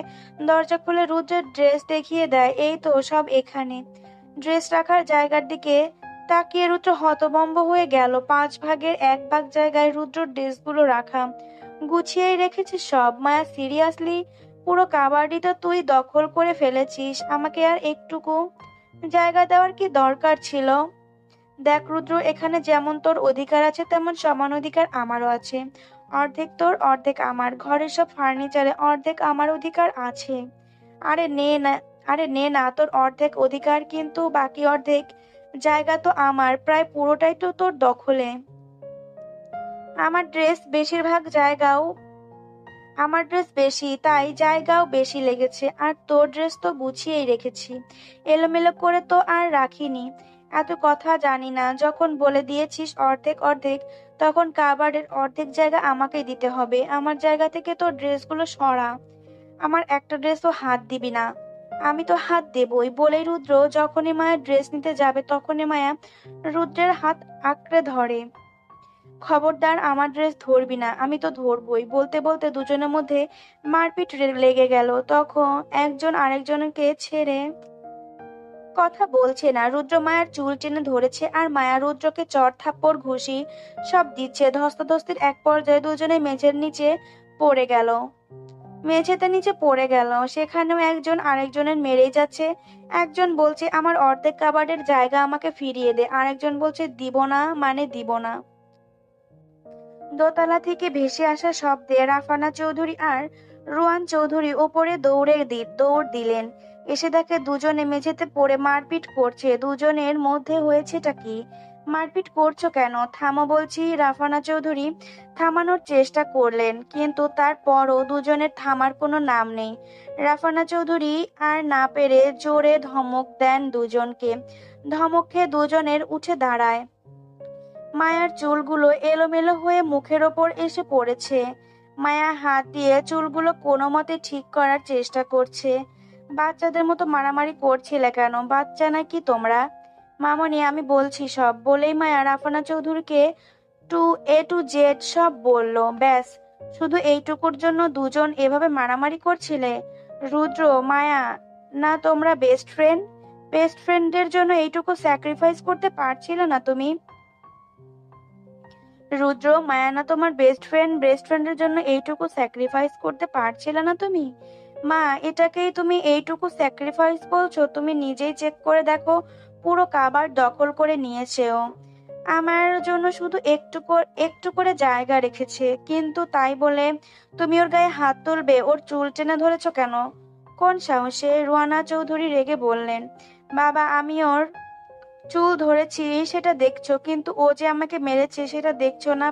দরজা খুলে রুদ্রের ড্রেস দেখিয়ে দেয়, এই তো সব এখানে। ড্রেস রাখার জায়গার দিকে তাকিয়ে রুদ্র হতভম্ব হয়ে গেল। 1/5 জায়গায় রুদ্রর ড্রেসগুলো রাখা। গুছিয়েই রেখেছে সব। মায়া, সিরিয়াসলি? পুরো কাবার্ডই তো তুই দখল করে ফেলেছিস। আমাকে আর একটুকু জায়গা দেওয়ার কি দরকার ছিল? দেখ রুদ্র, এখানে যেমন তোর অধিকার আছে তেমন সমান অধিকার আমারও আছে। অর্ধেক তোর, অর্ধেক আমার। ঘরের সব ফার্নিচারে অর্ধেক আমার অধিকার আছে। আরে নে না, আরে নে না তোর অর্ধেক অধিকার, কিন্তু বাকি অর্ধেক জায়গা তো আমার, প্রায় পুরোটাই তো তোর দখলে। আমার ড্রেস বেশিরভাগ জায়গাও আমার ড্রেস বেশি, তাই জায়গাও বেশি লেগেছে। আর তোর ড্রেস তো গুছিয়েই রেখেছি, এলোমেলো করে তো আর রাখিনি। এত কথা জানি না। যখন বলে দিয়েছিস অর্ধেক অর্ধেক, তখন কাবার্ডের অর্ধেক জায়গা আমাকেই দিতে হবে। আমার জায়গা থেকে তোর ড্রেসগুলো সরা। আমার একটা ড্রেসও হাত দিবি না। আমি তো হাত দেবই। বলেই রুদ্র যখনই মায়ের ড্রেস নিতে যাবে তখনই মায়া রুদ্রের হাত আঁকড়ে ধরে। খবরদার আমার ড্রেস ধরবি না। আমি তো ধরবই। বলতে বলতে দুজনের মধ্যে মারপিট লেগে গেল। তখন একজন আরেকজনকে ছেড়ে কথা বলছে না। রুদ্র মায়ার চুল টেনে ধরেছে আর মায়া রুদ্রকে চড় থাপ্পড় ঘুষি সব দিচ্ছে। ধস্তাধস্তির এক পর্যায়ে দুজনে মেঝেতে নিচে পড়ে গেল। সেখানেও একজন আরেকজনের মেরেই যাচ্ছে। একজন বলছে আমার অর্ধেক কাবার্ডের জায়গা আমাকে ফিরিয়ে দে, আরেকজন বলছে দিব না মানে দিব না। দোতলা থেকে ভেসে আসা শব্দে রাফানা চৌধুরী আর রুয়ান চৌধুরী ওপরে দৌড় দিলেন। এসে দেখে দুজনে মেঝেতে পড়ে মারপিট করছে। দুজনের মধ্যে হয়েছেটা কি? মারপিট করছো কেন? থামো বলছি। রাফানা চৌধুরী থামানোর চেষ্টা করলেন, কিন্তু তারপরও দুজনের থামার কোনো নাম নেই। রাফানা চৌধুরী আর না পেরে জোরে ধমক দেন দুজনকে। ধমক খেয়ে দুজনের উঠে দাঁড়ায়। মায়ার চুলগুলো এলোমেলো হয়ে মুখের ওপর এসে পড়েছে। মায়া হাত দিয়ে চুলগুলো কোনো মতে ঠিক করার চেষ্টা করছে। বাচ্চাদের মতো মারামারি করছিলে কেন? বাচ্চা নাকি তোমরা? মামনি, আমি বলছি সব, বলেই মায়া রাফানা চৌধুরীকে টু জেড সব বলল। ব্যাস, শুধু এইটুকুর জন্য দুজন এভাবে মারামারি করছিলে? রুদ্র, মায়া, না তোমরা বেস্ট ফ্রেন্ড? বেস্ট ফ্রেন্ডের জন্য এইটুকু স্যাক্রিফাইস করতে পারছিলে না তুমি? রুদ্র, মায়া না তোমার বেস্ট ফ্রেন্ড? বেস্ট ফ্রেন্ডের জন্য এইটুকু স্যাক্রিফাইস করতে পারছিলে না তুমি? মা, এটাকেই তুমি এইটুকু স্যাক্রিফাইস বলছো? তুমি নিজেই চেক করে দেখো, পুরো কাবার দখল করে নিয়েছে ও। আমার জন্য শুধু একটু করে জায়গা রেখেছে, কিন্তু তাই বলে তুমি ওর গায়ে হাত তুলবে? ওর চুল টেনে ধরেছো কেন? কোন সাহসে? রুয়ানা চৌধুরী রেগে বললেন। বাবা, আমি ওর চুল ধরেছি সেটা দেখছো, কিন্তু ও যে আমাকে মেরেছে সেটা দেখছো না।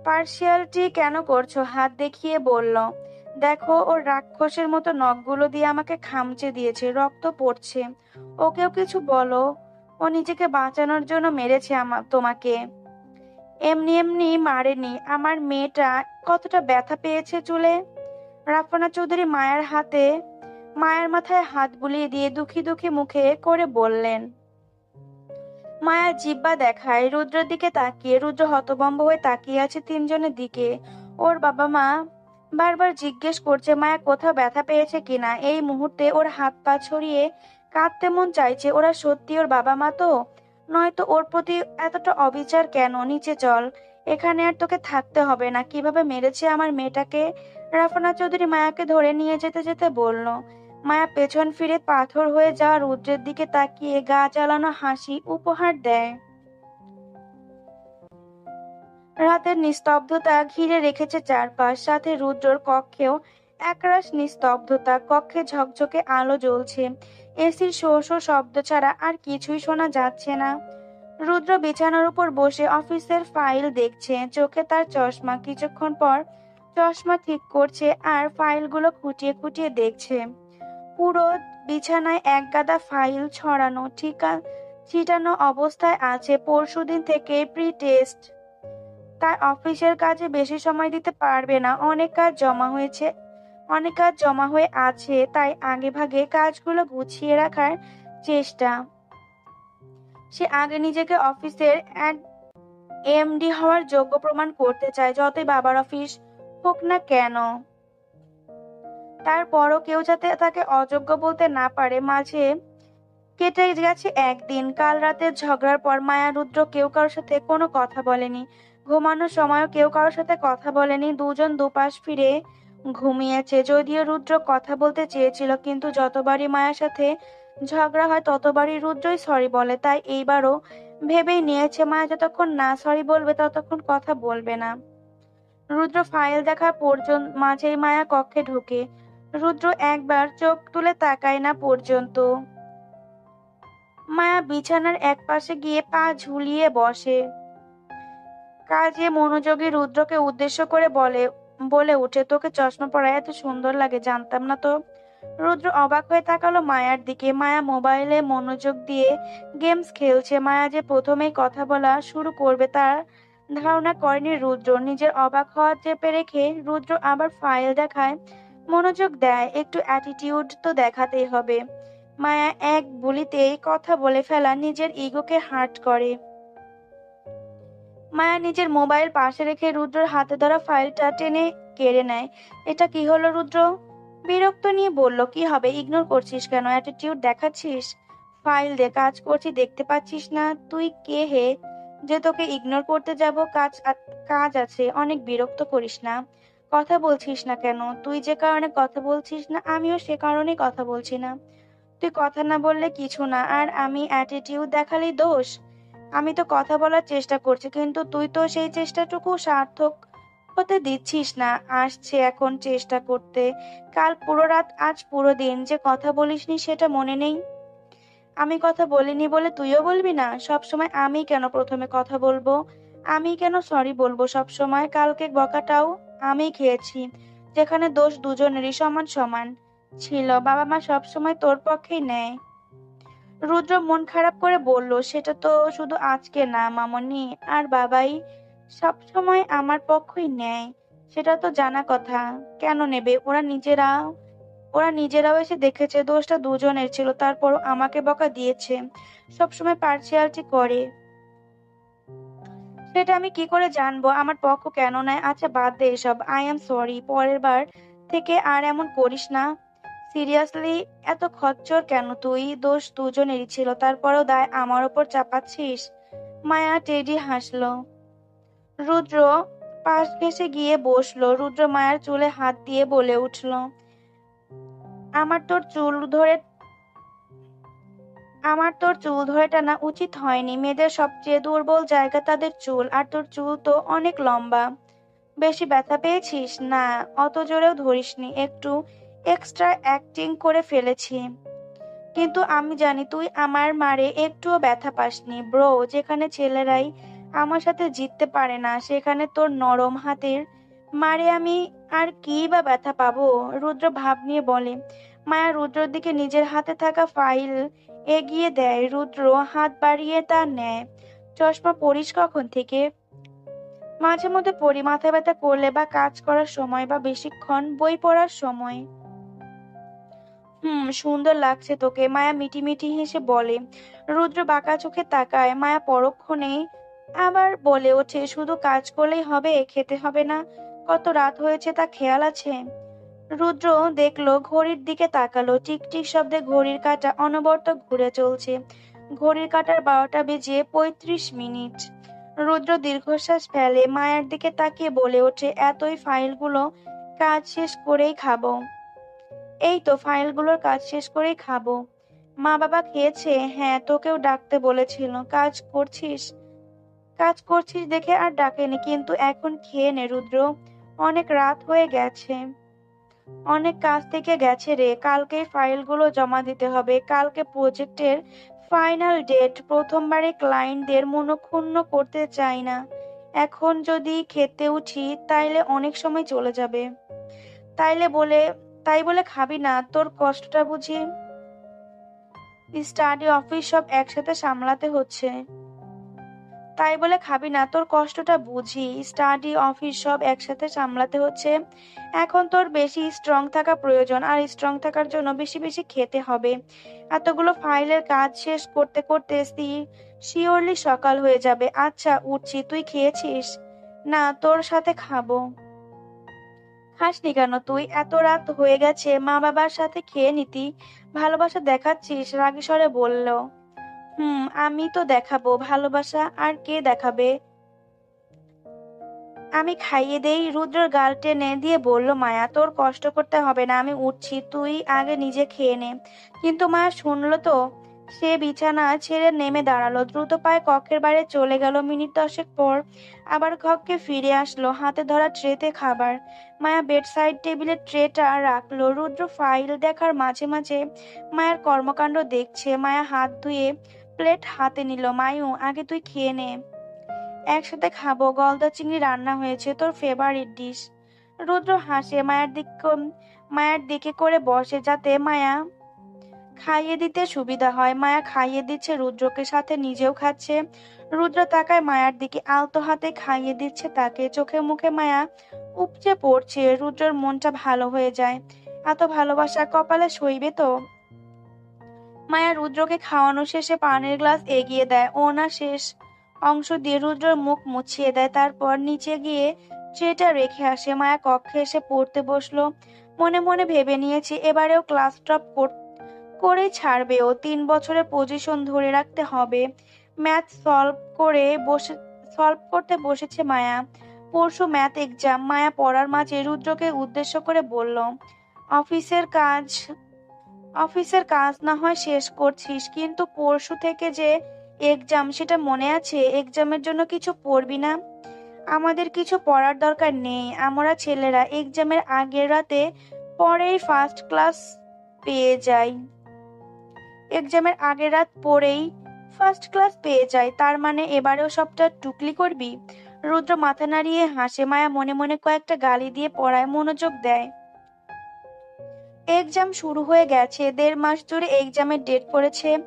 পার্সিয়ালিটি কেন করছো? হাত দেখিয়ে বলল। দেখো, ওর রাক্ষসের মতো নখগুলো দিয়ে আমাকে খামচে দিয়েছে, রক্ত পড়ছে। ওকেও কিছু বলো। ও নিজেকে বাঁচানোর জন্য মেরেছে তোমাকে, এমনি এমনি মারেনি। আমার মেয়েটা কতটা ব্যথা পেয়েছে চুলে। রাফানা চৌধুরী মায়ের মাথায় হাত বুলিয়ে দিয়ে দুঃখী দুঃখী মুখে করে বললেন। মায়া জিহ্বা দেখায় রুদ্রের দিকে তাকিয়ে। রুদ্র হতভম্ব হয়ে তাকিয়ে আছে তিনজনের দিকে। ওর বাবা মা বারবার জিজ্ঞেস করছে মায়া কোথাও ব্যথা পেয়েছে কিনা। এই মুহূর্তে ওর হাত পা ছড়িয়ে কাঁদতে মন চাইছে। ওরা সত্যি ওর বাবা মা তো? নয়তো ওর প্রতি এতটা অবিচার কেন? নিচে চল, এখানে আর তোকে থাকতে হবে না। কিভাবে মেরেছে আমার মেয়েটাকে? রাফানা চৌধুরী মায়াকে ধরে নিয়ে যেতে যেতে বলল। মায়া পেছন ফিরে পাথর হয়ে যাওয়া রুদ্রের দিকে তাকিয়ে গা জ্বালানো হাসি উপহার দেয়। রাতের নিস্তব্ধতা ঘিরে রেখেছে চারপাশ, সাথে রুদ্রর কক্ষেও একরাশ নিস্তব্ধতা। কক্ষে ঝকঝকে আলো জ্বলছে, এসির শো শো শব্দ ছাড়া আর কিছুই শোনা যাচ্ছে না। রুদ্র বিছানার উপর বসে অফিসের ফাইল দেখছে। চোখে তার চশমা। কিছুক্ষণ পর চশমা ঠিক করছে আর ফাইলগুলো খুঁটিয়ে খুঁটিয়ে দেখছে। পুরো বিছানায় একগাদা ফাইল ছড়ানো, ছিটানো অবস্থায় আছে। পরশুদিন থেকে প্রি টেস্ট। তাই অফিসের কাজে বেশি সময় দিতে পারবে না। অনেক কাজ জমা হয়ে আছে, তাই আগেভাগে কাজগুলো গুছিয়ে রাখার চেষ্টা। সে আগে নিজেকে অফিসের এক এমডি হওয়ার যোগ্য প্রমাণ করতে চায়, যতই বাবার অফিস হোক না কেন। তারপরও কেউ যাতে তাকে অযোগ্য বলতে না পারে। মাঝে কেটে গেছে একদিন। কাল রাতের ঝগড়ার পর মায়া রুদ্র কেউ কারোর সাথে কোনো কথা বলেনি। ঘুমানোর সময়ও কেউ কারোর সাথে কথা বলেনি। দুজন দুপাশ ফিরে ঘুমিয়েছে। যদিও রুদ্র কথা বলতে চেয়েছিল, কিন্তু যতবারই মায়ার সাথে ঝগড়া হয় ততবারই রুদ্রই সরি বলে। তাই এইবারও ভেবেই নিয়েছে মায়া যতক্ষণ না সরি বলবে ততক্ষণ কথা বলবে না। রুদ্র ফাইল দেখার মাঝেই মায়া কক্ষে ঢোকে। রুদ্র একবার চোখ তুলে তাকায় না পর্যন্ত। মায়া বিছানার একপাশে গিয়ে পা ঝুলিয়ে বসে। কাজে মনোযোগী রুদ্রকে উদ্দেশ্য করে বলে উঠে, তোকে চশমা পরায় এত সুন্দর লাগে, জানতাম না তো। রুদ্র অবাক হয়ে তাকালো মায়ার দিকে। মায়া মোবাইলে মনোযোগ দিয়ে গেমস খেলছে। মায়া যে প্রথমেই কথা বলা শুরু করবে তার ধারণা করেনি রুদ্র। নিজের অবাক হওয়া চেপে রেখে রুদ্র আবার ফাইল দেখায় মনোযোগ দেয়। একটু অ্যাটিটিউড তো দেখাতেই হবে। মায়া এক বুলিতেই কথা বলে ফেলা নিজের ইগোকে হার্ট করে। মায়া নিজের মোবাইল পাশে রেখে রুদ্রর হাতে ধরা ফাইলটা টেনে কেড়ে নেয়। এটা কি হলো রুদ্র? বিরক্ত নিয়ে বলল। কি হবে? ইগনোর করছিস কেন? অ্যাটিটিউড দেখাচ্ছিস? ফাইল দে, কাজ করছি দেখতে পাচ্ছিস না? তুই কে হে যে তোকে ইগনোর করতে যাব? কাজ আছে, অনেক বিরক্ত করিস না। কথা বলছিস না কেন? তুই যে কারণে কথা বলছিস না আমিও সে কারণেই কথা বলছি না। তুই কথা না বললে কিছু না, আর আমি অ্যাটিটিউড দেখালেই দোষ? আমি তো কথা বলার চেষ্টা করছি, কিন্তু তুই তো সেই চেষ্টাটুকু সার্থক হতে দিচ্ছিস না। আসছে এখন চেষ্টা করতে, কাল পুরো রাত, আজ পুরো দিন যে কথা বলিসনি সেটা মনে নেই? আমি কথা বলিনি বলে তুইও বলবি না? সবসময় আমি কেন প্রথমে কথা বলবো? আমি কেন সরি বলবো সব সময়? কালকে বকাটাও আমিই খেয়েছি, যেখানে দোষ দুজনেরই সমান সমান ছিল। বাবা মা সবসময় তোর পক্ষেই নেয়। রুদ্র মন খারাপ করে বলল, সেটা তো শুধু আজকে না মামনি, আর বাবাই সব সময় আমার পক্ষই নেয়, সেটা তো জানা কথা। কেন নেবে? ওরা নিজেরাও এসে দেখেছে দোষটা দুজনের ছিল, তারপরও আমাকে বকা দিয়েছে। সবসময় পার্সিয়ালিটি করে। সেটা আমি কি করে জানবো আমার পক্ষ কেন নেয়? আচ্ছা বাদ দে এসব, আই এম সরি। পরের বার থেকে আর এমন করিস না। সিরিয়াসলি এত খচ্চর কেন তুই? দোষ দুজনেরই ছিল, তারপরেও দায় আমার ওপর চাপাচ্ছিস। মায়া টেডি হাসলো। রুদ্র পাশ ঘেঁষে গিয়ে বসলো। রুদ্র মায়ার চুলে হাত দিয়ে বলে উঠল, আমার তোর চুল ধরে আমার তোর চুল ধরে টানা উচিত হয়নি। মেয়েদের সবচেয়ে দুর্বল জায়গা তাদের চুল, আর তোর চুল তো অনেক লম্বা। বেশি ব্যথা পেয়েছিস? না, অত জোরেও ধরিসনি, একটু এক্সট্রা অ্যাক্টিং করে ফেলেছি। কিন্তু আমি জানি তুই আমার মারে একটুও ব্যথা পাসনি ব্রো। যেখানে ছেলেরাই আমার সাথে জিততে পারে না, সেখানে তোর নরম হাতের মারে আমি আর কি বা ব্যথা পাবো? রুদ্র ভাব নিয়ে বলে। মায়া রুদ্রর দিকে নিজের হাতে থাকা ফাইল এগিয়ে দেয়। রুদ্র হাত বাড়িয়ে তা নেয়। চশমা পরিস কখন থেকে? মাঝে মধ্যে পড়ি, মাথা ব্যথা করলে বা কাজ করার সময় বা বেশিক্ষণ বই পড়ার সময়। সুন্দর লাগছে তোকে, মায়া মিটি মিটি হেসে বলে। রুদ্র বাঁকা চোখে তাকায়। মায়া পরক্ষণেই আবার বলে ওঠে, শুধু কাজ করলেই হবে? খেতে হবে না? কত রাত হয়েছে তা খেয়াল আছে? রুদ্র দেখলো, ঘড়ির দিকে তাকালো। টিকটিক শব্দে ঘড়ির কাঁটা অনবরত ঘুরে চলছে। ঘড়ির কাঁটার 12টা বেজে 35 মিনিট। রুদ্র দীর্ঘশ্বাস ফেলে। মায়ার দিকে তাকিয়ে বলে ওঠে, এতই ফাইলগুলো কাজ শেষ করেই খাবো। এই তো ফাইলগুলোর কাজ শেষ করেই খাবো। মা বাবা খেয়েছে? হ্যাঁ, তোকেও ডাকতে বলেছিল। কাজ করছিস দেখে আর ডাকেনি, কিন্তু এখন খেয়ে নে রুদ্র, অনেক রাত হয়ে গেছে। অনেক কাজ থেকে গেছে রে। কালকেই ফাইলগুলো জমা দিতে হবে। কালকে প্রজেক্টের ফাইনাল ডেট। প্রথমবারে ক্লায়েন্টদের মনক্ষুণ্ণ করতে চাই না। এখন যদি খেতে উঠি তাইলে অনেক সময় চলে যাবে। তাইলে বলে তাই বলে খাবি না? তোর কষ্টটা বুঝি স্টাডি অফিস সব একসাথে সামলাতে হচ্ছে। তাই বলে খাবি না? তোর কষ্টটা বুঝি স্টাডি অফিস সব একসাথে সামলাতে হচ্ছে। এখন তোর বেশি স্ট্রং থাকা প্রয়োজন, আর স্ট্রং থাকার জন্য বেশি বেশি খেতে হবে। এতগুলো ফাইলের কাজ শেষ করতে করতে শিওরলি সকাল হয়ে যাবে। আচ্ছা উঠছি, তুই খেয়েছিস? না, তোর সাথে খাবো। খাসনি কেন তুই? এত রাত হয়ে গেছে, মা বাবার সাথে খেয়ে নিতি। ভালোবাসা দেখাচ্ছিস? রাগী স্বরে বলল। আমি তো দেখাবো ভালোবাসা, আর কে দেখাবে? আমি খাইয়ে দেই। রুদ্রর গাল টেনে দিয়ে বলল মায়া, তোর কষ্ট করতে হবে না, আমি উঠছি, তুই আগে নিজে খেয়ে নে। কিন্তু মায়া শুনলো তো? সে বিছানা ছেড়ে নেমে দাঁড়ালো, দ্রুত পায়ে কক্ষের বাইরে চলে গেল। মিনিট 10 পর আবার কক্ষে ফিরে আসলো, হাতে ধরা ট্রেতে খাবার। মায়া বেড সাইড টেবিলে ট্রেটা রাখলো। রুদ্র ফাইল দেখার মাঝে মাঝে মায়ের কর্মকাণ্ড দেখছে। মায়া হাত ধুয়ে প্লেট হাতে নিল। মায়ু, আগে তুই খেয়ে নে। একসাথে খাবো। গলদা চিংড়ি রান্না হয়েছে, তোর ফেভারিট ডিশ। রুদ্র হাসে। মায়ার দিকে করে বসে, যাতে মায়া খাইয়ে দিতে সুবিধা হয়। মায়া খাইয়ে দিচ্ছে রুদ্রকে, সাথে নিজেও খাচ্ছে। রুদ্র তাকায় মায়ার দিকে, আলতো হাতে খাইয়ে দিচ্ছে তাকে। চোখে মুখে মায়া উপচে পড়ছে। রুদ্রর মনটা ভালো হয়ে যায়। এত ভালোবাসা কপালে সইবে তো? মায়া রুদ্রকে খাওয়ানো শেষে পানির গ্লাস এগিয়ে দেয়। ওনার শেষ অংশ দিয়ে রুদ্রর মুখ মুছিয়ে দেয়, তারপর নিচে গিয়ে ট্রেটা রেখে আসে। মায়া কক্ষে এসে পড়তে বসলো। মনে মনে ভেবে নিয়েছে এবারেও ক্লাস টপ করেই ছাড়বে ও। 3 বছরের পজিশন ধরে রাখতে হবে। ম্যাথ সলভ করতে বসেছে মায়া। পরশু ম্যাথ এক্সাম। মায়া পড়ার মাঝে রুদ্রকে উদ্দেশ্য করে বলল, অফিসের কাজ অফিসের কাজ না হয় শেষ করছিস, কিন্তু পরশু থেকে যে এক্সাম, সেটা মনে আছে? এক্সামের জন্য কিছু পড়বি না? আমাদের কিছু পড়ার দরকার নেই, আমরা ছেলেরা এক্সামের আগের রাতে পরেই ফার্স্ট ক্লাস পেয়ে যাই। এক্সামের আগের রাত পরেই ফার্স্ট ক্লাস পেয়ে যাই, তার মানে এবারেও সবটা টুকলি করবি? রুদ্র মাথা নাড়িয়ে হাসে। মায়া মনে মনে কয়েকটা গালি দিয়ে পড়ায় মনোযোগ দেয়। এক্সাম শুরু হয়ে গেছে, 1.5 মাস জুড়ে এক্সামের ডেট পড়েছে,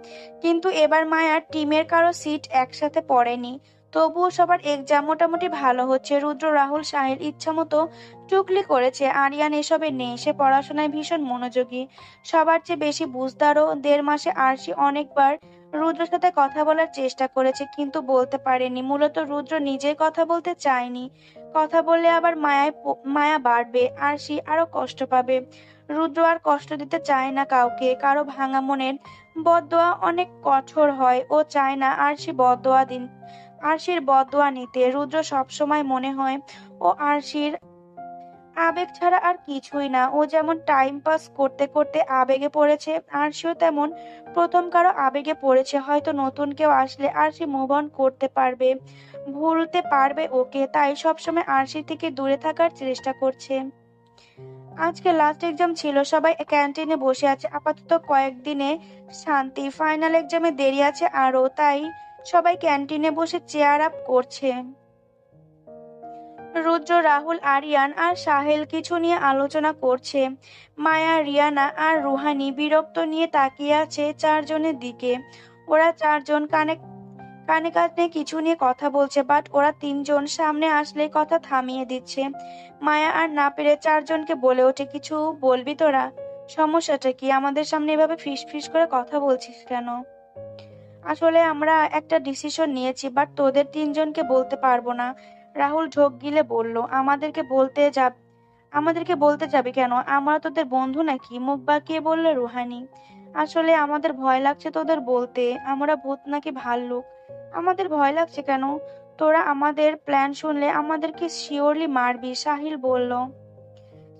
কিন্তু এবার মায়ার টিমের কারো সিট একসাথে পড়েনি। তবুও সবার এক্সাম মোটামুটি ভালো হচ্ছে। রুদ্র, রাহুল, সাহিল ইচ্ছা মতো টুকলি করেছে। আরিয়ান এসবে নেই, সে পড়াশোনায় ভীষণ মনোযোগী, সবার চেয়ে বেশি বুঝদারও। 1.5 মাসে আরশি অনেকবার রুদ্রের সাথে কথা বলার চেষ্টা করেছে, কিন্তু বলতে পারেনি। মূলত রুদ্র নিজেই কথা বলতে চায়নি। কথা বললে আবার মায়া বাড়বে, আরশি আরো কষ্ট পাবে। রুদ্র আর কষ্ট দিতে চায় না কাউকে। কারো ভাঙা মনের বদদোয়া অনেক কঠোর হয়, ও চায় না আরশির বদদোয়া নিতে। রুদ্র সবসময় মনে হয় ও আরশির আবেগ ছাড়া আর কিছুই না। ও যেমন টাইম পাস করতে করতে আবেগে পড়েছে, আরশিও তেমন প্রথম কারো আবেগে পড়েছে। হয়তো নতুন কেউ আসলে আরশি মুভ অন করতে পারবে, ভুলতে পারবে ওকে, তাই সবসময় আরশি থেকে দূরে থাকার চেষ্টা করছে। আজকে লাস্ট এক্সাম ছিল, সবাই ক্যান্টিনে বসে আছে। আপাতত কয়েকদিনে শান্তি, ফাইনাল এক্সামে দেরি আছে আরো, তাই সবাই ক্যান্টিনে বসে চেয়ার আপ করছে। রুদ্র, রাহুল, আরিয়ান আর সাহেল কিছু নিয়ে আলোচনা করছে। মায়া, রিয়ানা আর রুহানি বিরক্ত নিয়ে তাকিয়ে আছে চারজনের দিকে। ওরা চারজন কানে কানে কানে কিছু নিয়ে কথা বলছে, বাট ওরা তিনজন সামনে আসলে কথা থামিয়ে দিচ্ছে। মায়া আর না পেরে চারজনকে বলে ওঠে, কিছু বলবি তোরা? সমস্যাটা কি? আমাদের সামনে এভাবে ফিস ফিস করে কথা বলছিস কেন? আসলে আমরা একটা ডিসিশন নিয়েছি, বাট তোদের তিনজনকে বলতে পারবো না। রাহুল ঢোক গিলে বলল। আমাদেরকে বলতে যাবি কেন? আমরা তোদের বন্ধু নাকি? মুখ বাঁকিয়ে বলল রুহানি। আসলে আমাদের ভয় লাগছে তোদের বলতে। আমরা ভূত নাকি ভাল্লুক? আমাদের ভয় লাগছে কেন? তোরা আমাদের প্ল্যান শুনলে আমাদেরকে শিওরলি মারবি, সাহিল বলল।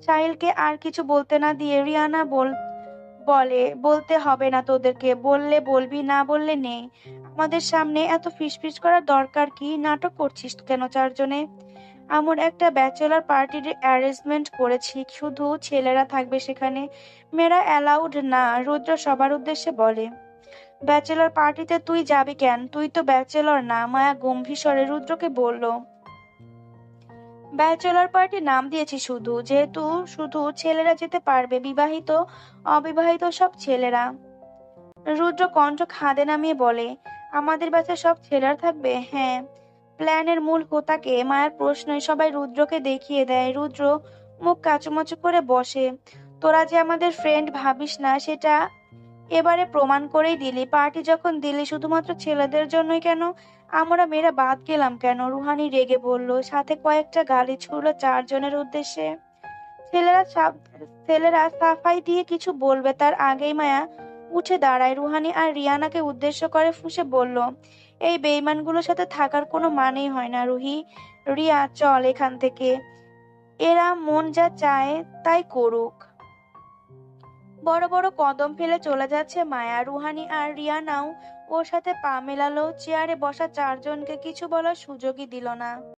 সাহিলকে আর কিছু বলতে না দিয়ে রিয়ানা বলতে হবে না তোদেরকে, বললে বলবি, না বললে নেই। আমাদের সামনে এত ফিসফিস করার দরকার কি? নাটক করছিস কেন চারজনে? আমরা একটা ব্যাচেলর পার্টির অ্যারেঞ্জমেন্ট করেছি, শুধু ছেলেরা থাকবে সেখানে, মেয়েরা অ্যালাউড না, রুদ্র সবার উদ্দেশ্যে বলে। ব্যাচেলর পার্টিতে তুই যাবি কেন? তুই তো ব্যাচেলর না, মায়া গম্ভীর স্বরে রুদ্রকে বলল। ব্যাচেলর পার্টি নাম দিয়েছি শুধু, যেহেতু শুধু ছেলেরা যেতে পারবে, বিবাহিত অবিবাহিত সব ছেলেরা। রুদ্র কণ্ঠ খাদে নামিয়ে বলে, আমাদের ব্যাচে সব ছেলেরা থাকবে? হ্যাঁ। প্ল্যানের মূল হোতাকে? মায়ের প্রশ্নই সবাই রুদ্রকে দেখিয়ে দেয়। রুদ্র মুখ কাচুমাচু করে বসে। তোরা যে আমাদের ফ্রেন্ড ভাবিস না, সেটা এবারে প্রমাণ করেই দিলি। পার্টি যখন দিলি শুধুমাত্র ছেলেদের জন্যই, কেন আমরা মেয়েরা বাদ গেলাম কেন? রুহানি রেগে বলল, সাথে কয়েকটা গালি ছুড়ল চারজনের উদ্দেশ্যে। ছেলেরা সাফ- ছেলেরা সাফাই দিয়ে কিছু বলবে তার আগেই মায়া উঠে দাঁড়ায়। রুহানি আর রিয়ানাকে উদ্দেশ্য করে ফুঁসে বলল, এই বেইমানগুলোর সাথে থাকার কোনো মানেই হয় না। রিয়া, চল এখান থেকে। এরা মন যা চায় তাই করুক। বড় বড় কদম ফেলে চলে যাচ্ছে মায়া। রুহানি আর রিয়ানাও ওর সাথে পা মেলালো। চেয়ারে বসা চারজনকে কিছু বলার সুযোগই দিল না।